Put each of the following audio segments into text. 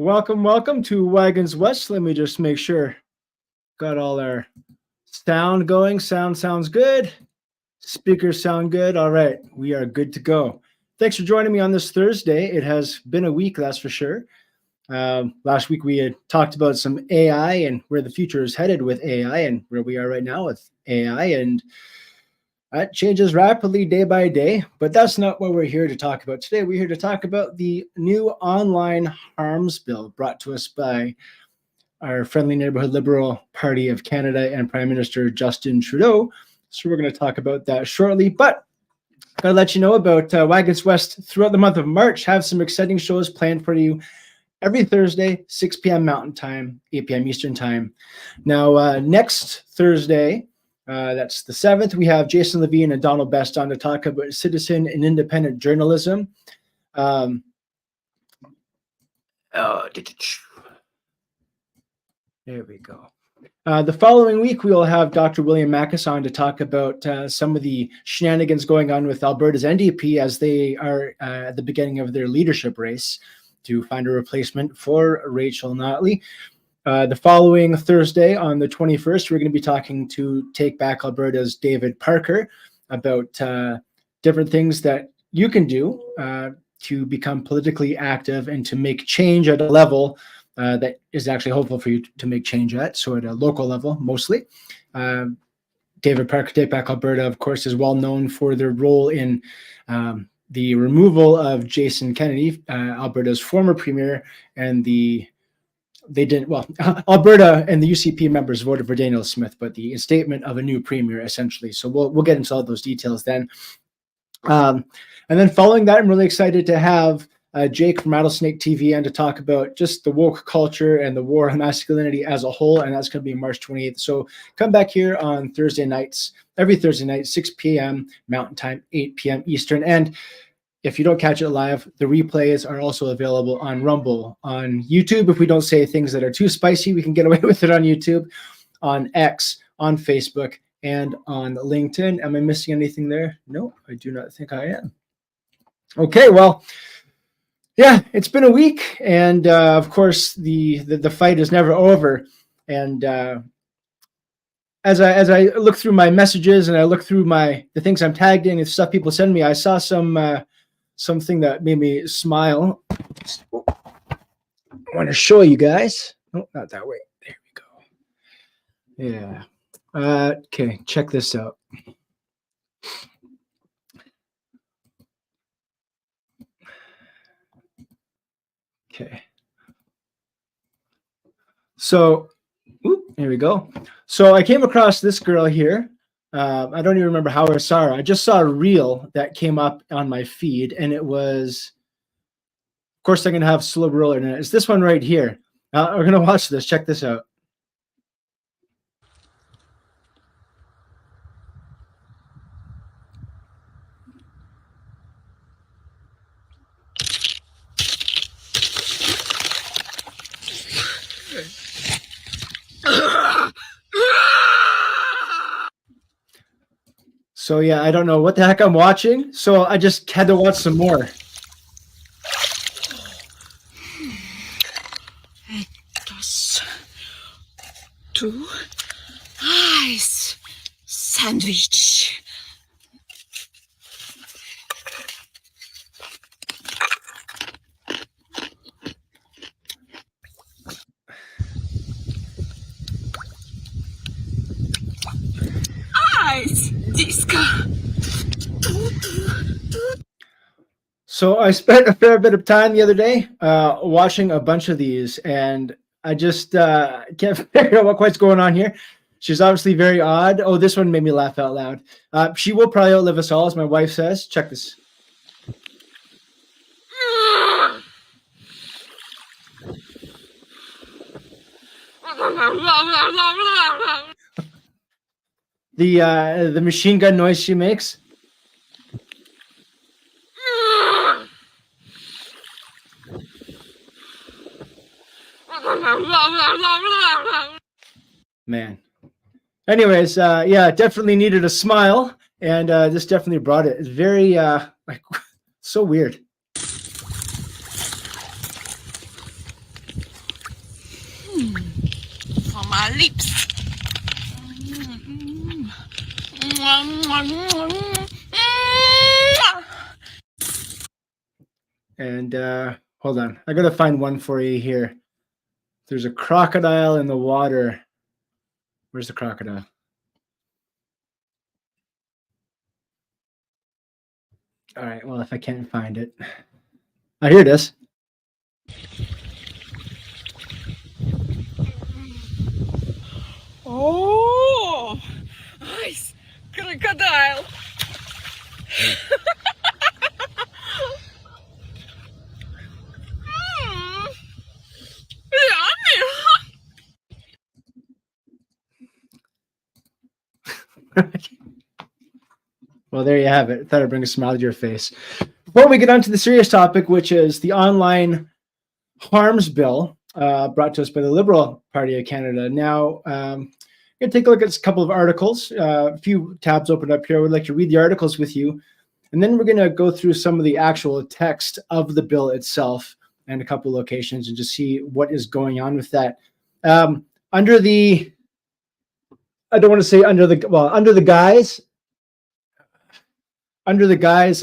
welcome to Wagons West. Let me just make sure got all our sound going. Sounds good. Speakers sound good. All right, we are good to go. Thanks for joining me on this Thursday. It has been a week, that's for sure. Last week we had talked about some AI and where the future is headed with AI and where we are right now with AI, and that changes rapidly day by day, but that's not what we're here to talk about today. We're here to talk about the new online harms bill brought to us by our friendly neighborhood Liberal Party of Canada and Prime Minister Justin Trudeau. So we're going to talk about that shortly, but I've got to let you know about Wagons West throughout the month of March. Have some exciting shows planned for you every Thursday, 6 p.m. Mountain Time, 8 p.m. Eastern Time. Now, next Thursday, that's the 7th, we have Jason Levine and Donald Best on to talk about citizen and independent journalism. There we go. The following week, we will have Dr. William Mackis on to talk about some of the shenanigans going on with Alberta's NDP as they are at the beginning of their leadership race to find a replacement for Rachel Notley. The following Thursday, on the 21st, we're going to be talking to Take Back Alberta's David Parker about different things that you can do to become politically active and to make change at a level that is actually hopeful for you to make change at, so at a local level mostly. David Parker, Take Back Alberta, of course, is well known for their role in the removal of Jason Kennedy, Alberta's former premier, and Alberta and the UCP members voted for Daniel Smith, but the instatement of a new premier, essentially. So we'll get into all those details then. And then following that, I'm really excited to have Jake from Rattlesnake TV and to talk about just the woke culture and the war on masculinity as a whole, and that's going to be March 28th. So come back here on Thursday nights, every Thursday night, 6 p.m. Mountain Time, 8 p.m. Eastern. And if you don't catch it live, the replays are also available on Rumble, on YouTube. If we don't say things that are too spicy, we can get away with it on YouTube, on X, on Facebook, and on LinkedIn. Am I missing anything there? No, I do not think I am. Okay, well, yeah, it's been a week, and of course the fight is never over. And as I look through my messages and I look through the things I'm tagged in and stuff people send me, I saw something that made me smile. I want to show you guys. Oh, not that way. There we go. Yeah. Okay, check this out. Okay. So, here we go. So I came across this girl here. I don't even remember how I saw her. I just saw a reel that came up on my feed, and it was, of course, I'm going to have slow roller in it. It's this one right here. We're going to watch this. Check this out. So yeah, I don't know what the heck I'm watching, so I just had to watch some more. Etwas to ice sandwich. Ice disco. So I spent a fair bit of time the other day watching a bunch of these, and I just can't figure out what quite's going on here. She's obviously very odd. Oh, this one made me laugh out loud. She will probably outlive us all, as my wife says. Check this. The machine gun noise she makes. Man. Anyways, yeah, definitely needed a smile, and this definitely brought it. It's very like so weird. my lips. And hold on, I gotta find one for you here. There's a crocodile in the water. Where's the crocodile? All right, well, if I can't find it. Oh, here it is. Oh, nice crocodile. Well, there you have it. Thought I'd bring a smile to your face. Before we get on to the serious topic, which is the online harms bill brought to us by the Liberal Party of Canada. Now, I'm going to take a look at a couple of articles. A few tabs opened up here. I would like to read the articles with you. And then we're going to go through some of the actual text of the bill itself and a couple of locations and just see what is going on with that. Under the, I don't want to say under the, well, under the guise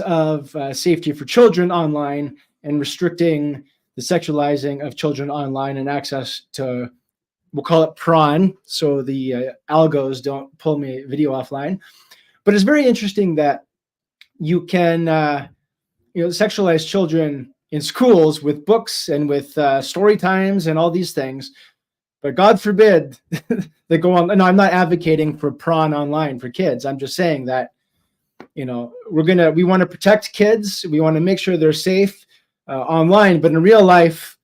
of safety for children online and restricting the sexualizing of children online and access to, we'll call it prawn, so the algos don't pull me video offline. But it's very interesting that you can sexualize children in schools with books and with story times and all these things. But God forbid they go on. No, I'm not advocating for prawn online for kids. I'm just saying that, we want to protect kids. We want to make sure they're safe online, but in real life,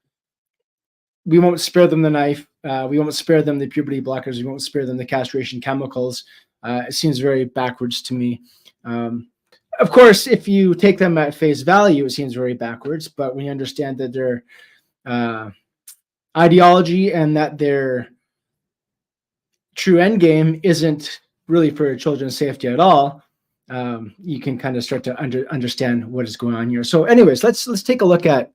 we won't spare them the knife. We won't spare them the puberty blockers. We won't spare them the castration chemicals. It seems very backwards to me. Of course, if you take them at face value, it seems very backwards, but we understand that their ideology and that their true end game isn't really for children's safety at all. You can kind of start to understand what is going on here. So anyways, let's take a look at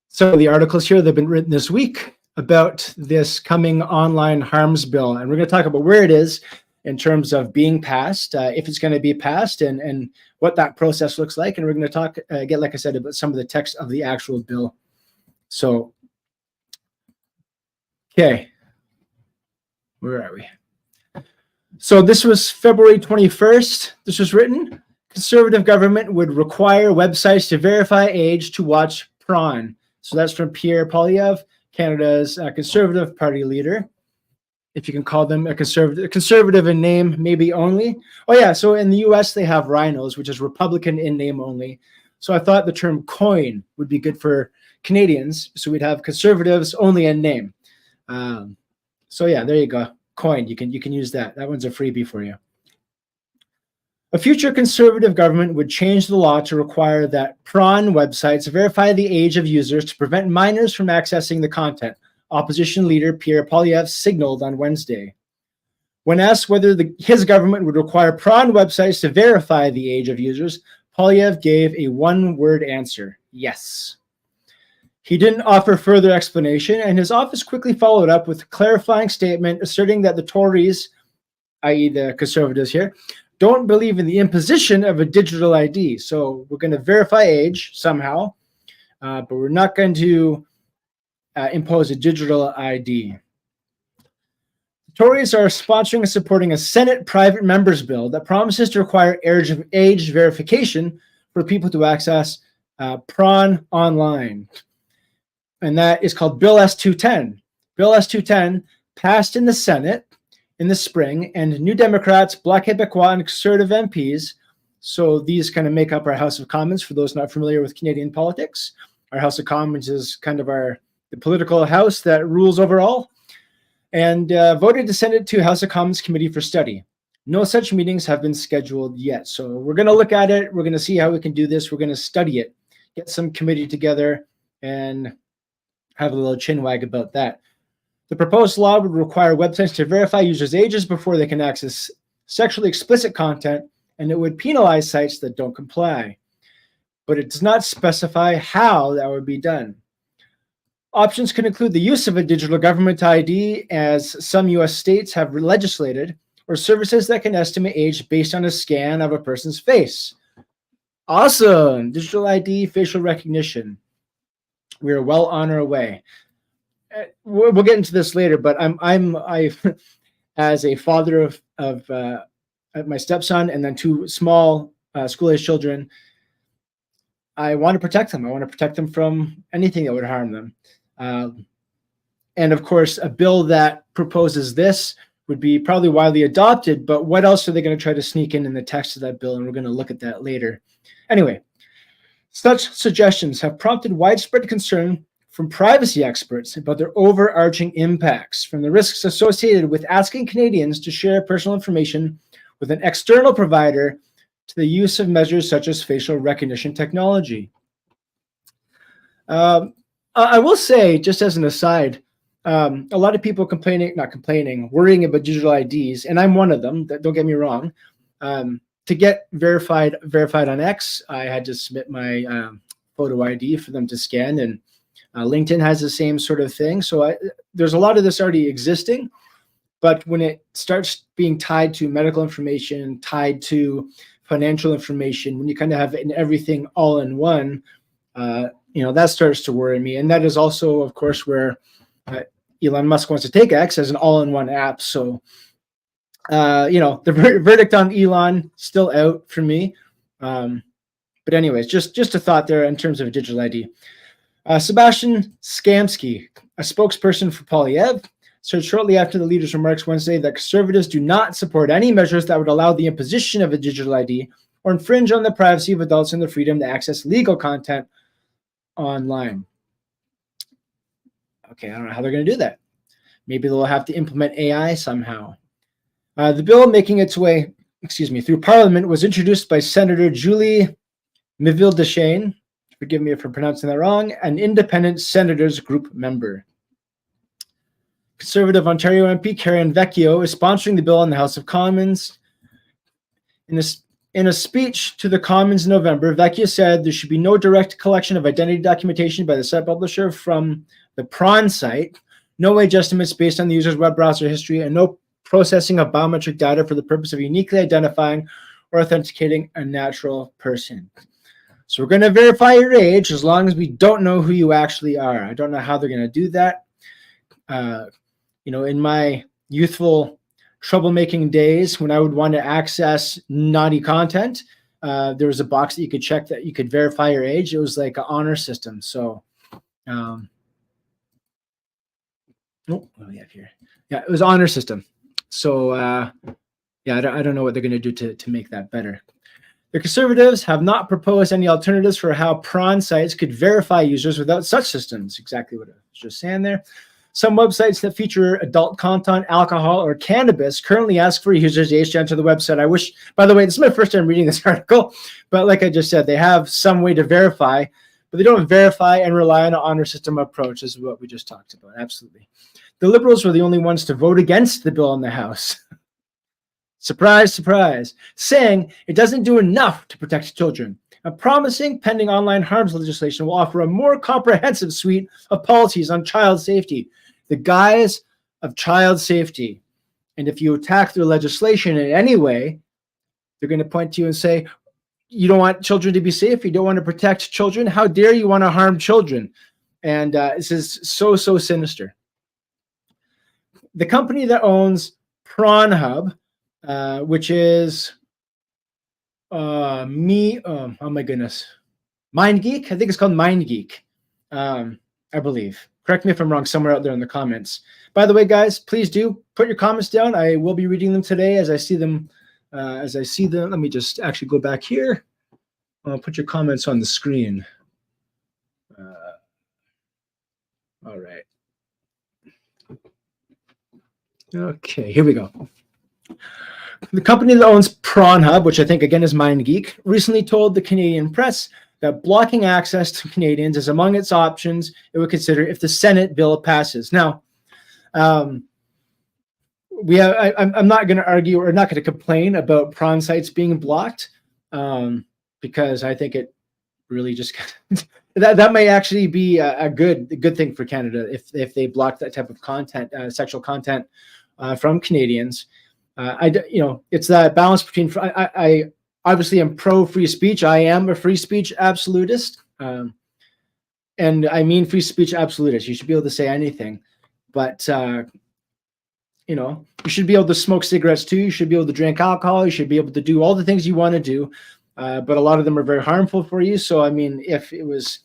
some of the articles here that have been written this week about this coming online harms bill. And we're going to talk about where it is in terms of being passed, if it's going to be passed and what that process looks like. And we're going to talk again, like I said, about some of the text of the actual bill. So, okay, where are we? So this was February 21st. This was written. Conservative government would require websites to verify age to watch prawn. So that's from Pierre Poilievre, Canada's Conservative Party leader. If you can call them a conservative in name, maybe only. Oh yeah, so in the US they have rhinos, which is Republican in name only. So I thought the term coin would be good for Canadians. So we'd have conservatives only in name. So yeah, there you go. Coin, you can use that. That one's a freebie for you. A future conservative government would change the law to require that prawn websites verify the age of users to prevent minors from accessing the content, opposition leader Pierre Poilievre signaled on Wednesday. When asked whether his government would require prawn websites to verify the age of users, Poilievre gave a one-word answer: yes. He didn't offer further explanation, and his office quickly followed up with a clarifying statement asserting that the Tories, i.e. the Conservatives here, don't believe in the imposition of a digital ID. So we're going to verify age somehow, but we're not going to impose a digital ID. The Tories are sponsoring and supporting a Senate private members bill that promises to require age verification for people to access prawn online. And that is called Bill S-210. Bill S-210 passed in the Senate in the spring, and New Democrats, Bloc Québécois, and Conservative MPs, so these kind of make up our House of Commons for those not familiar with Canadian politics. Our House of Commons is kind of the political house that rules over all, and voted to send it to House of Commons Committee for study. No such meetings have been scheduled yet, so we're going to look at it. We're going to see how we can do this. We're going to study it, get some committee together, and have a little chinwag about that. The proposed law would require websites to verify users' ages before they can access sexually explicit content, and it would penalize sites that don't comply. But it does not specify how that would be done. Options can include the use of a digital government ID, as some US states have legislated, or services that can estimate age based on a scan of a person's face. Awesome. Digital ID, facial recognition. We are well on our way. We'll get into this later, but I as a father of my stepson and then two small school-age children, I want to protect them. I want to protect them from anything that would harm them. And of course, a bill that proposes this would be probably widely adopted, but what else are they going to try to sneak in the text of that bill? And we're going to look at that later. Anyway, such suggestions have prompted widespread concern from privacy experts about their overarching impacts, from the risks associated with asking Canadians to share personal information with an external provider to the use of measures such as facial recognition technology. I will say, just as an aside, a lot of people worrying about digital IDs, and I'm one of them, don't get me wrong. To get verified on X, I had to submit my photo ID for them to scan, and LinkedIn has the same sort of thing. So there's a lot of this already existing, but when it starts being tied to medical information, tied to financial information, when you kind of have everything all in one, that starts to worry me. And that is also, of course, where Elon Musk wants to take X as an all-in-one app. So, the verdict on Elon still out for me. But anyways, just a thought there in terms of digital ID. Sebastian Skamsky, a spokesperson for Polyev, said shortly after the leader's remarks Wednesday that conservatives do not support any measures that would allow the imposition of a digital ID or infringe on the privacy of adults and the freedom to access legal content online. Okay, I don't know how they're going to do that. Maybe they'll have to implement AI somehow. The bill making its way, through Parliament was introduced by Senator Julie Miville-Deschênes, forgive me if I'm pronouncing that wrong, an independent senators group member. Conservative Ontario MP Karen Vecchio is sponsoring the bill in the House of Commons. In a speech to the Commons in November, Vecchio said there should be no direct collection of identity documentation by the site publisher from the prawn site, no age estimates based on the user's web browser history, and no processing of biometric data for the purpose of uniquely identifying or authenticating a natural person. So we're going to verify your age as long as we don't know who you actually are. I don't know how they're going to do that. In my youthful troublemaking days, when I would want to access naughty content, there was a box that you could check that you could verify your age. It was like an honor system. So, what do we have here? Yeah, it was honor system. So, I don't know what they're going to do to make that better. The Conservatives have not proposed any alternatives for how prawn sites could verify users without such systems. Exactly what I was just saying there. Some websites that feature adult content, alcohol, or cannabis currently ask for users' age to enter the website. I wish, by the way, this is my first time reading this article, but like I just said, they have some way to verify, but they don't verify and rely on an honor system approach, is what we just talked about. Absolutely. The Liberals were the only ones to vote against the bill in the House. Surprise, surprise, saying it doesn't do enough to protect children. And promising pending online harms legislation will offer a more comprehensive suite of policies on child safety. The guise of child safety. And if you attack their legislation in any way, they're going to point to you and say, you don't want children to be safe? You don't want to protect children? How dare you want to harm children? And this is so sinister. The company that owns Pornhub, which is oh my goodness, MindGeek. I think it's called MindGeek, I believe. Correct me if I'm wrong, somewhere out there in the comments. By the way, guys, please do put your comments down. I will be reading them today as I see them. Let me just actually go back here. I'll put your comments on the screen. All right. Okay, here we go. The company that owns Pornhub, which I think again is MindGeek, recently told the Canadian press that blocking access to Canadians is among its options it would consider if the Senate bill passes. Now, I'm not going to argue or not going to complain about prawn sites being blocked because I think it really just that may actually be a good thing for Canada if they block that type of content, sexual content from Canadians. It's that balance between. I obviously am pro free speech. I am a free speech absolutist, and I mean free speech absolutist. You should be able to say anything, but you should be able to smoke cigarettes too. You should be able to drink alcohol. You should be able to do all the things you want to do. But a lot of them are very harmful for you. So I mean, if it was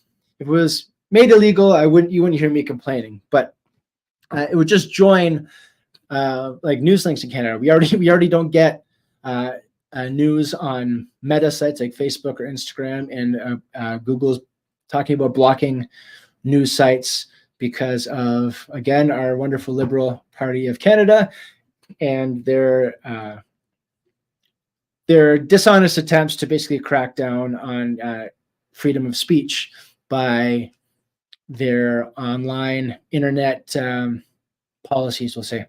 made illegal, you wouldn't hear me complaining. But it would just join like news links in Canada. We already don't get news on meta sites like Facebook or Instagram, and Google's talking about blocking news sites because of, again, our wonderful Liberal Party of Canada and their dishonest attempts to basically crack down on freedom of speech by their online internet policies, we'll say.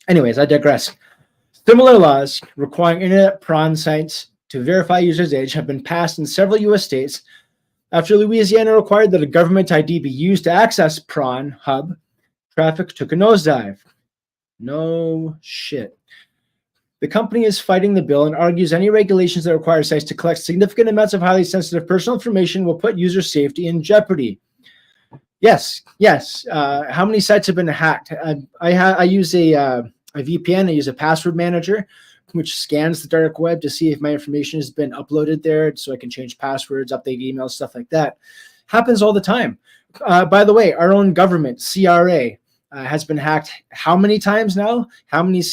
Anyways, I digress. Similar laws requiring internet prawn sites to verify users' age have been passed in several U.S. states after Louisiana required that a government ID be used to access Prawn Hub. Traffic took a nosedive. No shit. The company is fighting the bill and argues any regulations that require sites to collect significant amounts of highly sensitive personal information will put user safety in jeopardy. Yes. How many sites have been hacked? I use a VPN. I use a password manager, which scans the dark web to see if my information has been uploaded there, so I can change passwords, update emails, stuff like that. Happens all the time. By the way, our own government, CRA, has been hacked how many times now? How many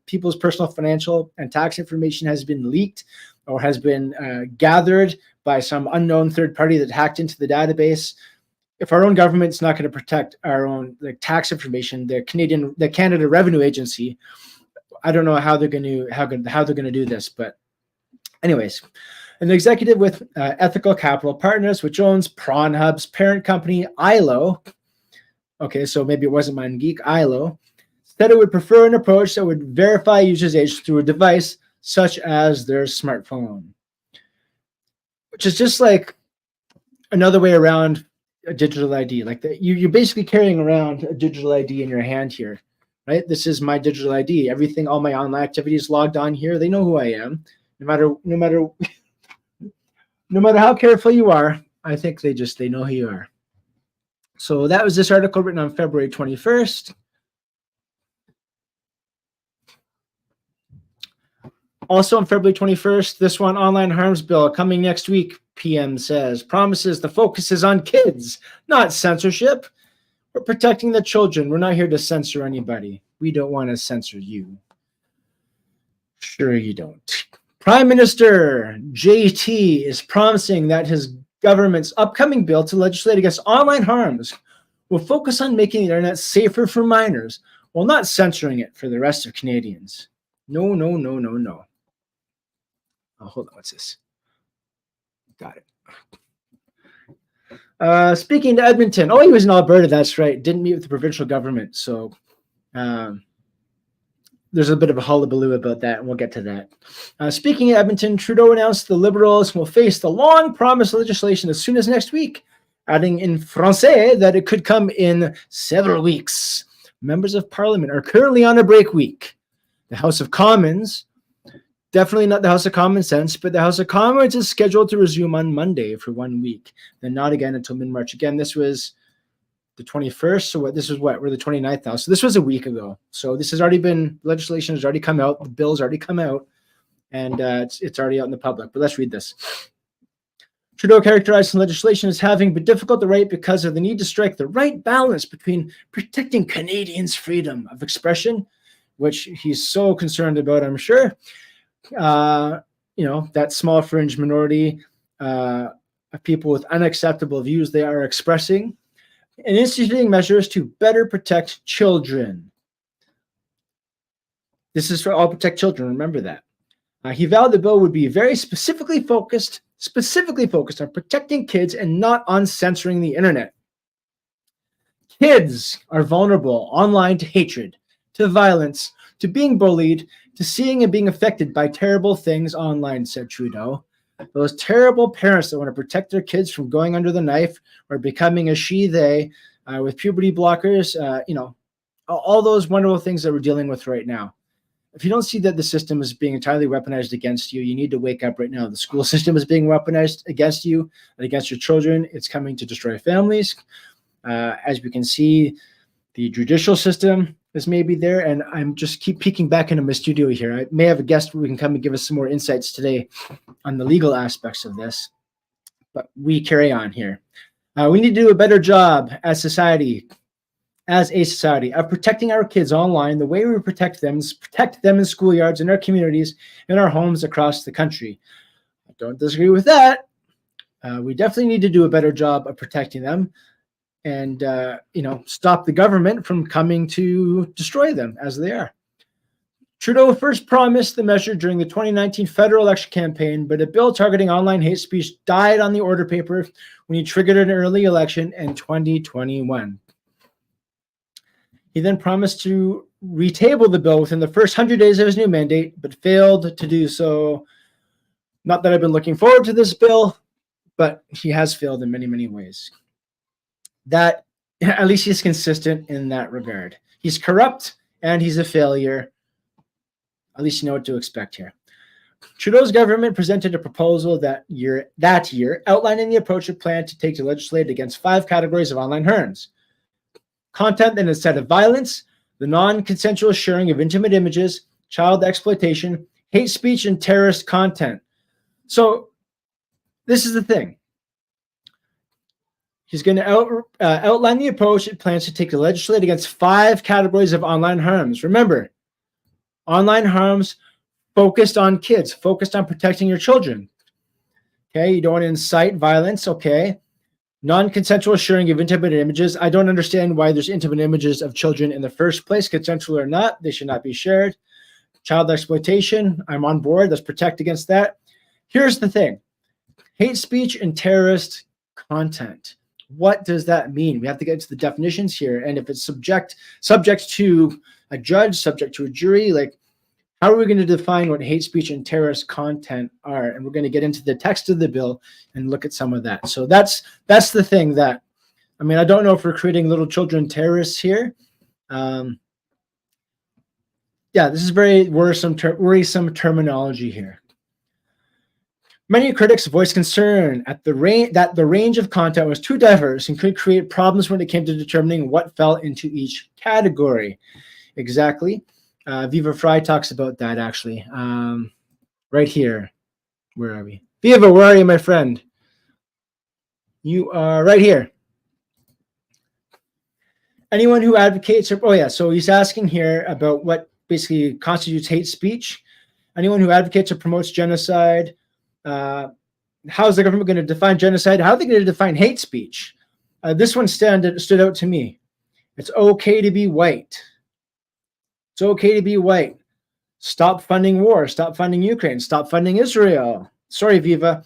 people's personal, financial, and tax information has been leaked or has been gathered by some unknown third party that hacked into the database? If our own government's not going to protect our own tax information, the Canada Revenue Agency, I don't know how they're going to do this. But anyways, an executive with Ethical Capital Partners, which owns Prawn Hub's parent company, ILO. Okay, so maybe it wasn't MindGeek, ILO, said it would prefer an approach that would verify users' age through a device such as their smartphone, which is just like another way around a digital ID. Like you're basically carrying around a digital ID in your hand here, right? This is my digital ID. Everything, all my online activities logged on here. They know who I am, no matter how careful you are. I think they know who you are. So that was this article written on February 21st. Also on February 21st, this one, online harms bill coming next week, PM says. Promises the focus is on kids, not censorship. We're protecting the children. We're not here to censor anybody. We don't want to censor you. Sure you don't. Prime Minister JT is promising that his government's upcoming bill to legislate against online harms will focus on making the internet safer for minors while not censoring it for the rest of Canadians. No. Oh, hold on, what's this? Got it. Speaking to Edmonton. Oh, he was in Alberta, that's right. Didn't meet with the provincial government. So there's a bit of a hullabaloo about that, and we'll get to that. Speaking of Edmonton, Trudeau announced the Liberals will face the long-promised legislation as soon as next week, adding in Francais that it could come in several weeks. Members of Parliament are currently on a break week. The House of Commons, definitely not the House of Common Sense, but the House of Commons is scheduled to resume on Monday for 1 week, then not again until mid-March. Again, this was the 21st. So we're the 29th now. So this was a week ago. So this has already been, legislation has already come out. The bill's already come out, and it's already out in the public. But let's read this. Trudeau characterized the legislation as having been difficult to write because of the need to strike the right balance between protecting Canadians' freedom of expression, which he's so concerned about, I'm sure. That small fringe minority of people with unacceptable views they are expressing, and instituting measures to better protect children. This is for all protect children, remember that. He vowed the bill would be very specifically focused on protecting kids and not on censoring the internet. Kids are vulnerable online to hatred, to violence, to being bullied, to seeing and being affected by terrible things online, said Trudeau. Those terrible parents that want to protect their kids from going under the knife or becoming a she/they with puberty blockers, all those wonderful things that we're dealing with right now. If you don't see that the system is being entirely weaponized against you, you need to wake up right now. The school system is being weaponized against you and against your children. It's coming to destroy families. As we can see, the judicial system is maybe there, and I'm just keep peeking back into my studio here. I may have a guest who can come and give us some more insights today on the legal aspects of this, but we carry on here. We need to do a better job as a society, of protecting our kids online. The way we protect them is protect them in schoolyards, in our communities, in our homes across the country. I don't disagree with that. We definitely need to do a better job of protecting them and, stop the government from coming to destroy them as they are. Trudeau first promised the measure during the 2019 federal election campaign, but a bill targeting online hate speech died on the order paper when he triggered an early election in 2021. He then promised to retable the bill within the first 100 days of his new mandate, but failed to do so. Not that I've been looking forward to this bill, but he has failed in many, many ways. That, at least he's consistent in that regard. He's corrupt and he's a failure. At least you know what to expect here. Trudeau's government presented a proposal that year outlining the approach it planned to take to legislate against 5 categories of online harms. Content that incited violence, the non-consensual sharing of intimate images, child exploitation, hate speech, and terrorist content. So this is the thing. He's going to outline the approach it plans to take to legislate against 5 categories of online harms. Remember, online harms focused on kids, focused on protecting your children. Okay, you don't want to incite violence, okay. Non-consensual sharing of intimate images. I don't understand why there's intimate images of children in the first place, consensual or not. They should not be shared. Child exploitation, I'm on board. Let's protect against that. Here's the thing. Hate speech and terrorist content. What does that mean? We have to get to the definitions here. And if it's subject to a judge, subject to a jury, like, how are we going to define what hate speech and terrorist content are? And we're going to get into the text of the bill and look at some of that. So that's the thing that, I don't know if we're creating little children terrorists here. This is very worrisome terminology here. Many critics voiced concern at that the range of content was too diverse and could create problems when it came to determining what fell into each category. Exactly. Viva Fry talks about that actually. Right here. Where are we? Viva, where are you, my friend? You are right here. Anyone who advocates, so he's asking here about what basically constitutes hate speech. Anyone who advocates or promotes genocide. How is the government going to define genocide? How are they going to define hate speech? This one stood out to me. It's okay to be white. It's okay to be white. Stop funding war. Stop funding Ukraine. Stop funding Israel. Sorry, Viva.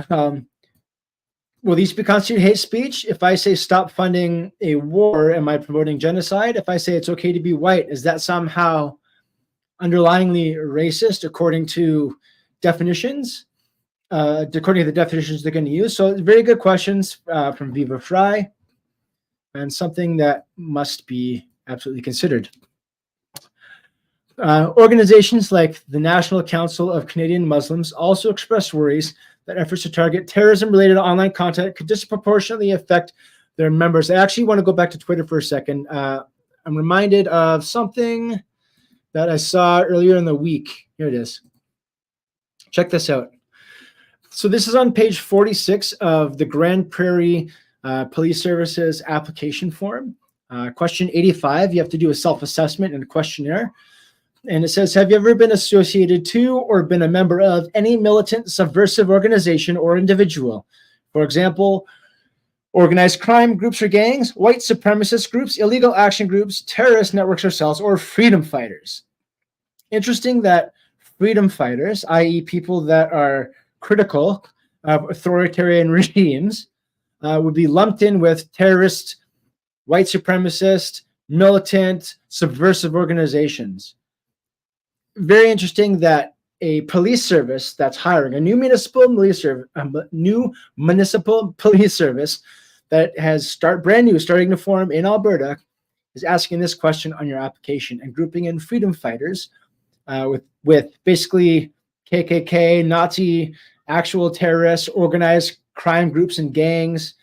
Will these constitute hate speech? If I say stop funding a war, am I promoting genocide? If I say it's okay to be white, is that somehow underlyingly racist according to definitions? According to the definitions they're going to use. So very good questions from Viva Fry, and something that must be absolutely considered. Organizations like the National Council of Canadian Muslims also expressed worries that efforts to target terrorism-related online content could disproportionately affect their members. I actually want to go back to Twitter for a second. I'm reminded of something that I saw earlier in the week. Here it is. Check this out. So this is on page 46 of the Grand Prairie Police Services application form. Question 85, you have to do a self-assessment and a questionnaire. And it says, have you ever been associated to or been a member of any militant subversive organization or individual? For example, organized crime groups or gangs, white supremacist groups, illegal action groups, terrorist networks or cells, or freedom fighters. Interesting that freedom fighters, i.e. people that are critical of authoritarian regimes, would be lumped in with terrorist, white supremacist, militant, subversive organizations. Very interesting that a police service that's hiring a new municipal police service that has brand new, starting to form in Alberta, is asking this question on your application and grouping in freedom fighters with basically KKK, Nazi, actual terrorists, organized crime groups and gangs.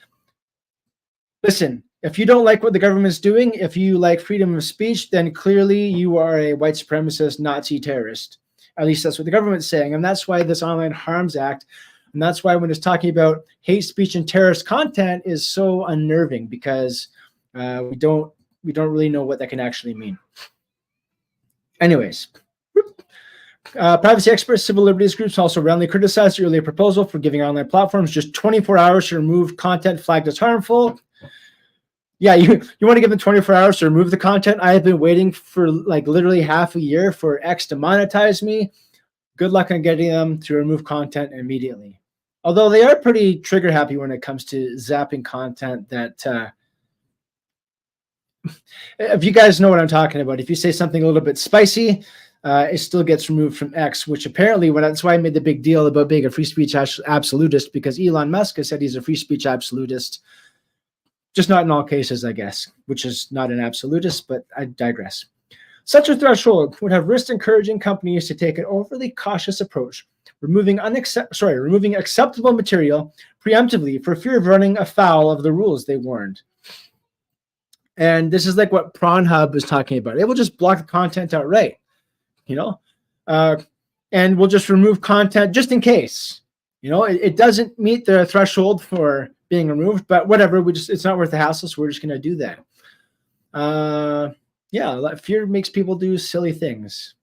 Listen, if you don't like what the government's doing, if you like freedom of speech, then clearly you are a white supremacist Nazi terrorist. At least that's what the government's saying. And that's why this Online Harms Act, and that's why when it's talking about hate speech and terrorist content, is so unnerving, because we don't really know what that can actually mean. Anyways, privacy experts, civil liberties groups also roundly criticized the earlier proposal for giving online platforms just 24 hours to remove content flagged as harmful. Yeah, you want to give them 24 hours to remove the content? I have been waiting for like literally half a year for X to monetize me. Good luck on getting them to remove content immediately. Although they are pretty trigger happy when it comes to zapping content that, if you guys know what I'm talking about, if you say something a little bit spicy, it still gets removed from X, which apparently, that's why I made the big deal about being a free speech absolutist, because Elon Musk has said he's a free speech absolutist. Just not in all cases, I guess, which is not an absolutist, but I digress. Such a threshold would have risked encouraging companies to take an overly cautious approach, removing acceptable material preemptively for fear of running afoul of the rules they warned. And this is like what Pornhub was talking about. It will just block the content outright, and we'll just remove content just in case. It doesn't meet the threshold for being removed, but whatever, it's not worth the hassle, so we're just going to do that. Fear makes people do silly things.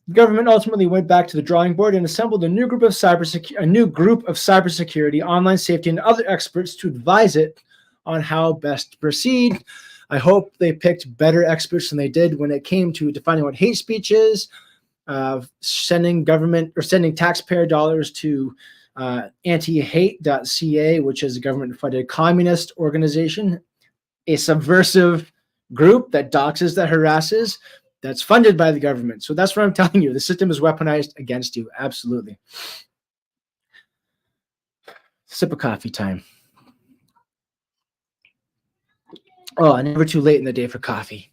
The government ultimately went back to the drawing board and assembled a new group of cybersecurity, online safety, and other experts to advise it on how best to proceed. I hope they picked better experts than they did when it came to defining what hate speech is, sending taxpayer dollars to antihate.ca, which is a government-funded communist organization, a subversive group that doxes, that harasses, that's funded by the government. So that's what I'm telling you. The system is weaponized against you. Absolutely. Sip of coffee time. Oh, never too late in the day for coffee.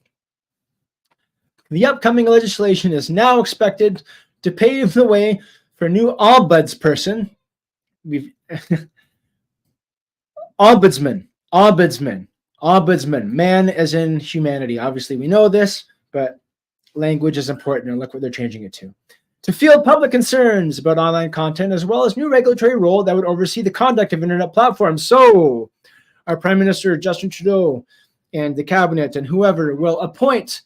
The upcoming legislation is now expected to pave the way for a new ombudsperson. Ombudsman, man as in humanity. Obviously, we know this, but language is important, and look what they're changing it to field public concerns about online content, as well as new regulatory role that would oversee the conduct of internet platforms. So our Prime Minister, Justin Trudeau, and the cabinet and whoever will appoint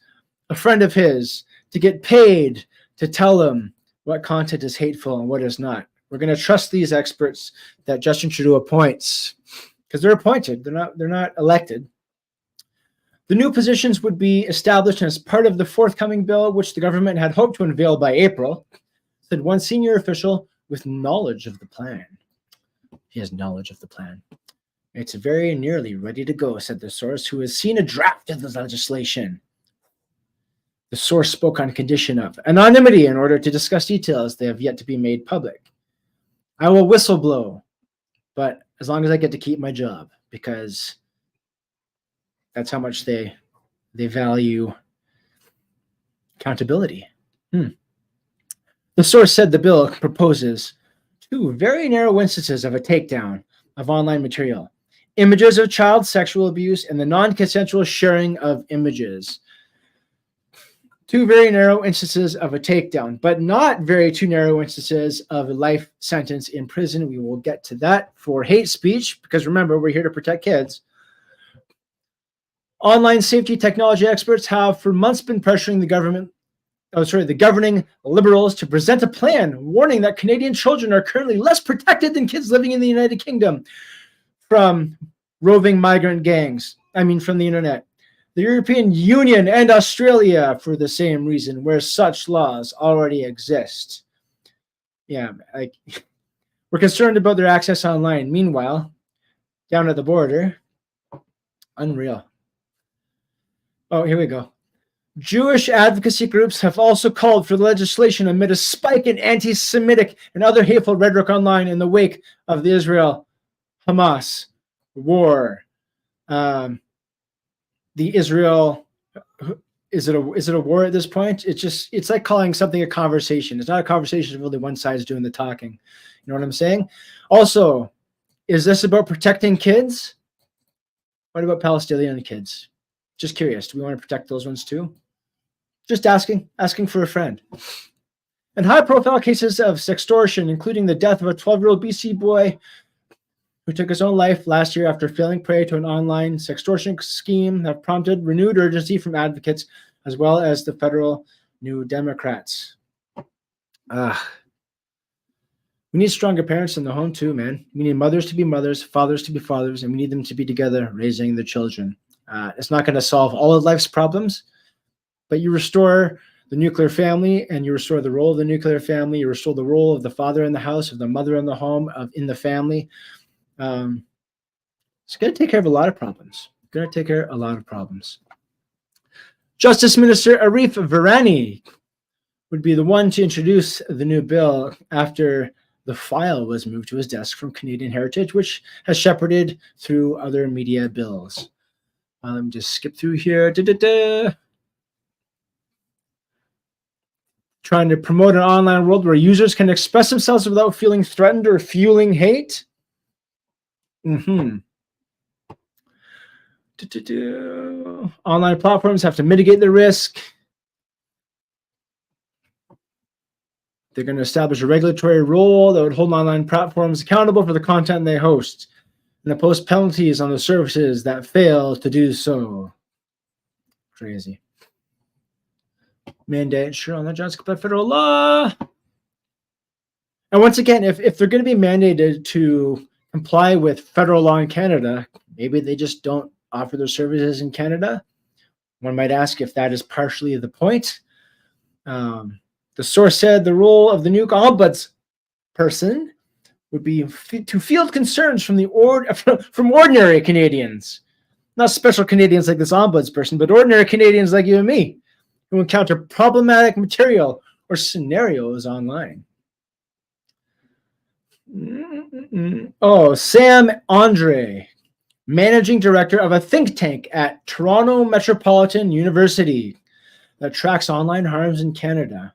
a friend of his to get paid to tell him what content is hateful and what is not. We're going to trust these experts that Justin Trudeau appoints, because they're appointed. They're not elected. The new positions would be established as part of the forthcoming bill, which the government had hoped to unveil by April, said one senior official with knowledge of the plan. He has knowledge of the plan. It's very nearly ready to go, said the source, who has seen a draft of the legislation. The source spoke on condition of anonymity in order to discuss details they have yet to be made public. I will whistle blow, but as long as I get to keep my job, because that's how much they value accountability. The source said the bill proposes two very narrow instances of a takedown of online material: images of child sexual abuse and the non-consensual sharing of images. Two very narrow instances of a takedown, but not two narrow instances of a life sentence in prison. We will get to that for hate speech, because remember, we're here to protect kids. Online safety technology experts have for months been pressuring the governing Liberals to present a plan warning that Canadian children are currently less protected than kids living in the United Kingdom from roving migrant gangs. From the internet. The European Union and Australia for the same reason, where such laws already exist. Yeah, we're concerned about their access online. Meanwhile, down at the border, unreal. Oh, here we go. Jewish advocacy groups have also called for the legislation amid a spike in anti-Semitic and other hateful rhetoric online in the wake of the Israel-Hamas war. The Israel, is it a war at this point? It's like calling something a conversation. It's not a conversation if only one side's doing the talking. You know what I'm saying? Also, is this about protecting kids? What about Palestinian kids? Just curious. Do we want to protect those ones too? Just asking for a friend. And high-profile cases of sextortion, including the death of a 12-year-old BC boy who took his own life last year after falling prey to an online sextortion scheme, have prompted renewed urgency from advocates as well as the federal New Democrats. We need stronger parents in the home too, man. We need mothers to be mothers, fathers to be fathers, and we need them to be together raising the children. It's not going to solve all of life's problems, but you restore the nuclear family and you restore the role of the nuclear family. You restore the role of the father in the house, of the mother in the home, in the family. It's going to take care of a lot of problems. Justice Minister Arif Virani would be the one to introduce the new bill after the file was moved to his desk from Canadian Heritage, which has shepherded through other media bills. Let me just skip through here. Trying to promote an online world where users can express themselves without feeling threatened or fueling hate. Online platforms have to mitigate the risk. They're going to establish a regulatory rule that would hold online platforms accountable for the content they host and impose penalties on the services that fail to do so. Crazy. Mandate sure on the jobs by federal law. And once again, if they're going to be mandated to comply with federal law in Canada, maybe they just don't offer their services in Canada. One might ask if that is partially the point. The source said the role of the new ombuds person would be to field concerns from from ordinary Canadians, not special Canadians like this ombuds person, but ordinary Canadians like you and me, who encounter problematic material or scenarios online. Oh, Sam Andre, managing director of a think tank at Toronto Metropolitan University that tracks online harms in Canada.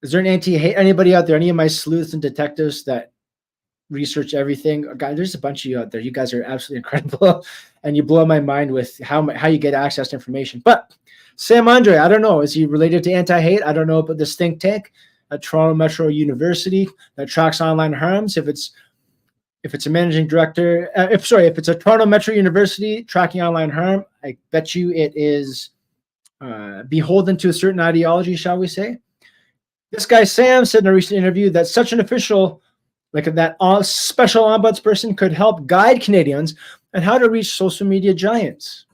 Is there an anti-hate? Anybody out there? Any of my sleuths and detectives that research everything? God, there's a bunch of you out there. You guys are absolutely incredible, and you blow my mind with how you get access to information. But Sam Andre, I don't know. Is he related to anti-hate? I don't know about this think tank at Toronto Metro University that tracks online harms. If it's a managing director, if it's a Toronto Metro University tracking online harm, I bet you it is beholden to a certain ideology, shall we say. This guy Sam said in a recent interview that such an official, like that special ombuds person, could help guide Canadians on how to reach social media giants.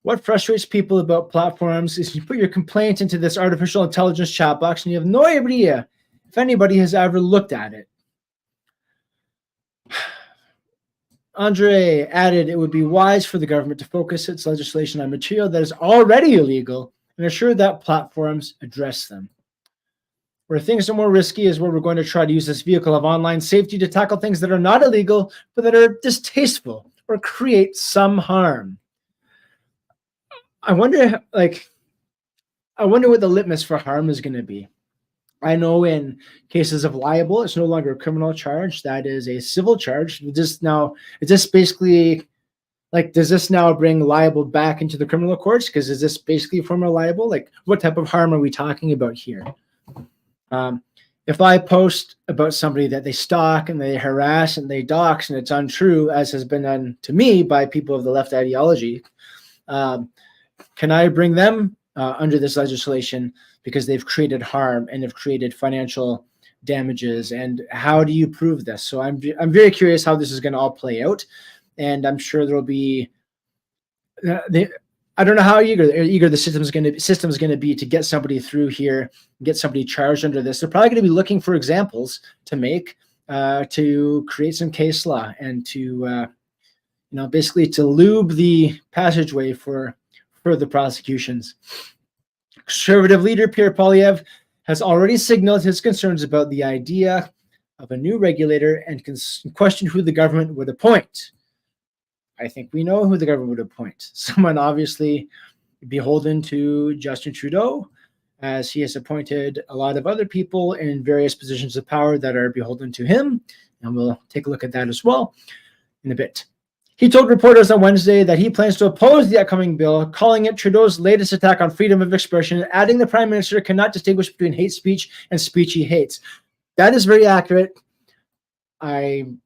What frustrates people about platforms is you put your complaint into this artificial intelligence chat box and you have no idea if anybody has ever looked at it. Andre added it would be wise for the government to focus its legislation on material that is already illegal and assure that platforms address them. Where things are more risky is where we're going to try to use this vehicle of online safety to tackle things that are not illegal, but that are distasteful or create some harm. I wonder what the litmus for harm is going to be. I know in cases of libel, it's no longer a criminal charge. That is a civil charge. Does this now bring libel back into the criminal courts? Because is this basically a form of libel? Like, what type of harm are we talking about here? If I post about somebody that they stalk and they harass and they dox and it's untrue, as has been done to me by people of the left ideology, can I bring them under this legislation because they've created harm and have created financial damages? And how do you prove this? So I'm very curious how this is going to all play out. And I'm sure there'll be, I don't know how eager the system's going to be to get somebody through here, get somebody charged under this. They're probably going to be looking for examples to make, to create some case law and to, basically to lube the passageway for further prosecutions. Conservative leader Pierre Poilievre has already signaled his concerns about the idea of a new regulator and questioned who the government would appoint. I think we know who the government would appoint. Someone obviously beholden to Justin Trudeau, as he has appointed a lot of other people in various positions of power that are beholden to him. And we'll take a look at that as well in a bit. He told reporters on Wednesday that he plans to oppose the upcoming bill, calling it Trudeau's latest attack on freedom of expression, adding the Prime Minister cannot distinguish between hate speech and speech he hates. That is very accurate. I'm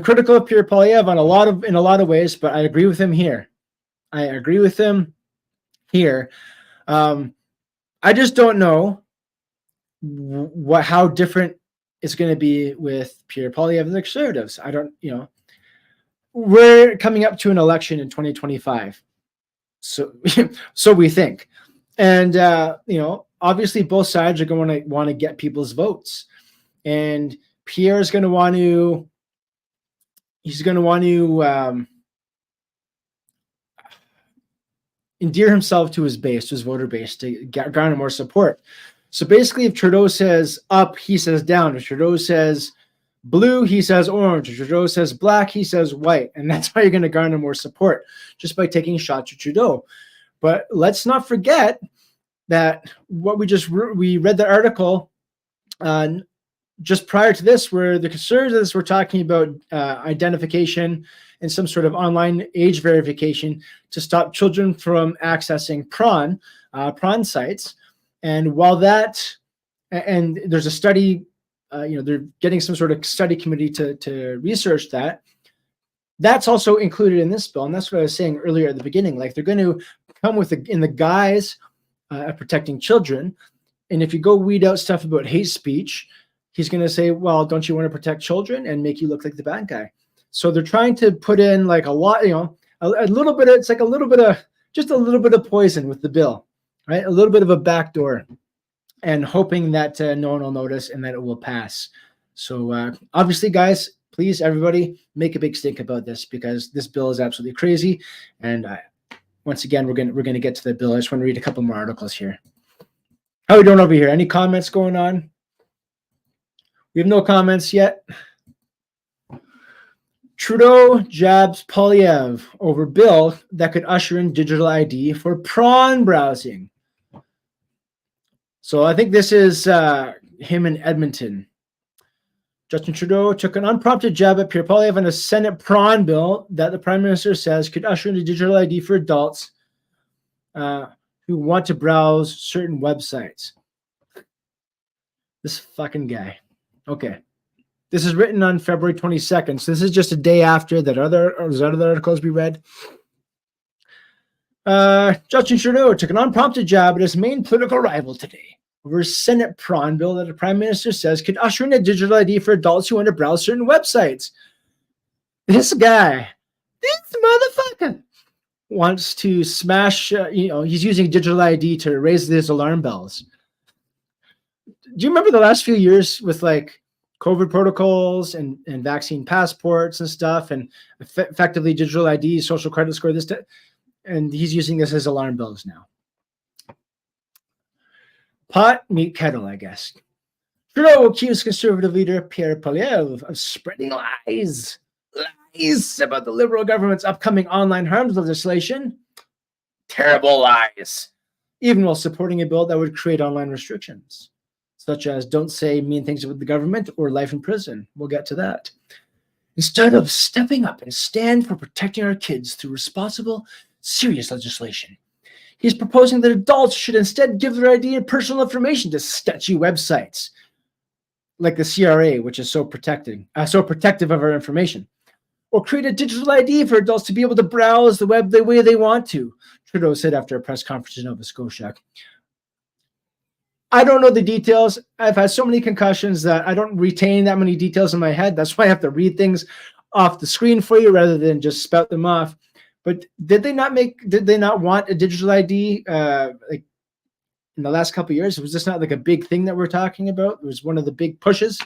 critical of Pierre Poilievre in a lot of ways, but I agree with him here. I just don't know how different it's going to be with Pierre Poilievre and the Conservatives. I don't, we're coming up to an election in 2025. So, so we think. And, obviously both sides are going to want to get people's votes. And Pierre is going to want to, endear himself to his base, to his voter base, to garner more support. So basically, if Trudeau says up, he says down. If Trudeau says blue, he says orange. If Trudeau says black, he says white. And that's how you're going to garner more support, just by taking shots at Trudeau. But let's not forget that what we read the article just prior to this, where the Conservatives were talking about identification and some sort of online age verification to stop children from accessing prawn sites. And while and there's a study, they're getting some sort of study committee to research that. That's also included in this bill. And that's what I was saying earlier at the beginning. Like, they're going to come in the guise of protecting children. And if you go weed out stuff about hate speech, he's going to say, well, don't you want to protect children, and make you look like the bad guy? So they're trying to put in like a lot, a little bit of, it's like just a little bit of poison with the bill, right? A little bit of a backdoor, and hoping that no one will notice and that it will pass. So obviously, guys, please, everybody, make a big stink about this, because this bill is absolutely crazy. And once again, we're going to get to the bill. I just want to read a couple more articles here. How are we doing over here? Any comments going on? We have no comments yet. Trudeau jabs Poilievre over bill that could usher in digital ID for prawn browsing. So I think this is him in Edmonton. Justin Trudeau took an unprompted jab at Pierre Poilievre on a Senate prawn bill that the Prime Minister says could usher in a digital ID for adults who want to browse certain websites. This fucking guy. Okay. This is written on February 22nd. So this is just a day after that other articles we read. Justin Trudeau took an unprompted jab at his main political rival today over a Senate prawn bill that the Prime Minister says could usher in a digital ID for adults who want to browse certain websites. This guy, this motherfucker, wants to smash, he's using digital ID to raise his alarm bells. Do you remember the last few years with like COVID protocols and vaccine passports and stuff, and effectively digital ID, social credit score, and he's using this as alarm bells now. Pot meet kettle, I guess. Trudeau accused Conservative leader Pierre Poilievre of spreading lies about the Liberal government's upcoming online harms legislation. Terrible lies. Even while supporting a bill that would create online restrictions, such as don't say mean things about the government or life in prison. We'll get to that. Instead of stepping up and stand for protecting our kids through responsible, serious legislation, he's proposing that adults should instead give their ID and personal information to sketchy websites like the CRA, which is so protective of our information, or create a digital ID for adults to be able to browse the web the way they want to, Trudeau said after a press conference in Nova Scotia. I don't know the details. I've had so many concussions that I don't retain that many details in my head. That's why I have to read things off the screen for you rather than just spout them off. But did they not want a digital ID like in the last couple of years? Was this not like a big thing that we're talking about? It was one of the big pushes.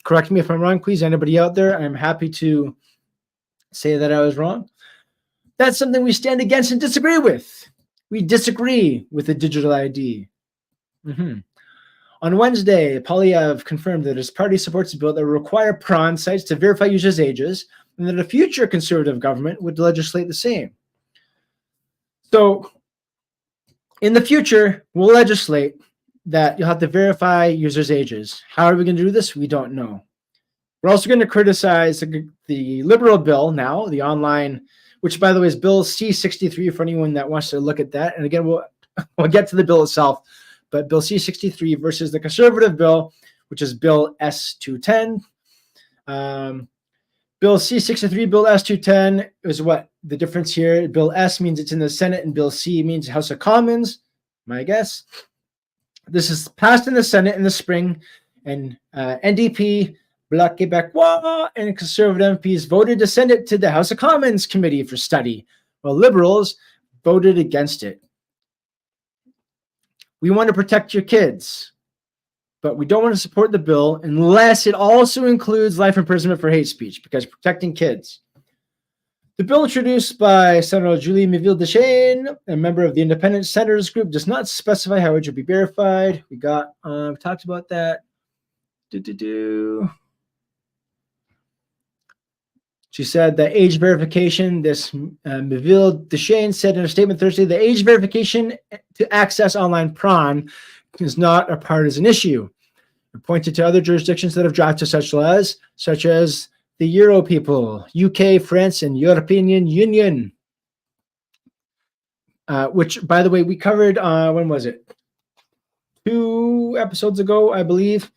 Correct me if I'm wrong, please. Anybody out there? I'm happy to say that I was wrong. That's something we stand against and disagree with. We disagree with the digital ID. On Wednesday, Polyev confirmed that his party supports a bill that will require prawn sites to verify users' ages, and that a future conservative government would legislate the same. So, in the future, we'll legislate that you'll have to verify users' ages. How are we going to do this? We don't know. We're also going to criticize the Liberal bill now, the online, which, by the way, is Bill C-63 for anyone that wants to look at that. And again, we'll get to the bill itself, but Bill C-63 versus the Conservative bill, which is Bill S-210. Bill C-63, Bill S-210 is what the difference here. Bill S means it's in the Senate, and Bill C means House of Commons, my guess. This is passed in the Senate in the spring, and NDP, Bloc Québécois, and Conservative MPs voted to send it to the House of Commons Committee for study, while Liberals voted against it. We want to protect your kids, but we don't want to support the bill unless it also includes life imprisonment for hate speech, because protecting kids. The bill introduced by Senator Julie Méville-Deschênes, a member of the Independent Senators Group, does not specify how it should be verified. We talked about that. She said that age verification, this Méville-Deschênes said in a statement Thursday, the age verification to access online prawn is not a partisan issue. It pointed to other jurisdictions that have drafted such laws, such as the Euro people, UK, France, and European Union, which, by the way, we covered, when was it? 2 episodes ago, I believe.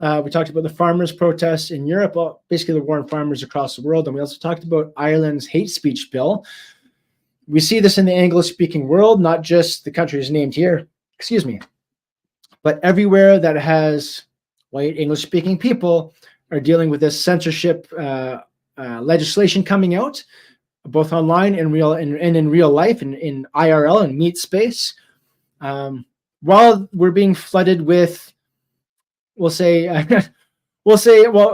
We talked about the farmers' protests in Europe, basically the war on farmers across the world. And we also talked about Ireland's hate speech bill. We see this in the English-speaking world, not just the countries named here, but everywhere that has white English-speaking people are dealing with this censorship legislation coming out, both online and in real life, in IRL and meat space, while we're being flooded with, we'll say,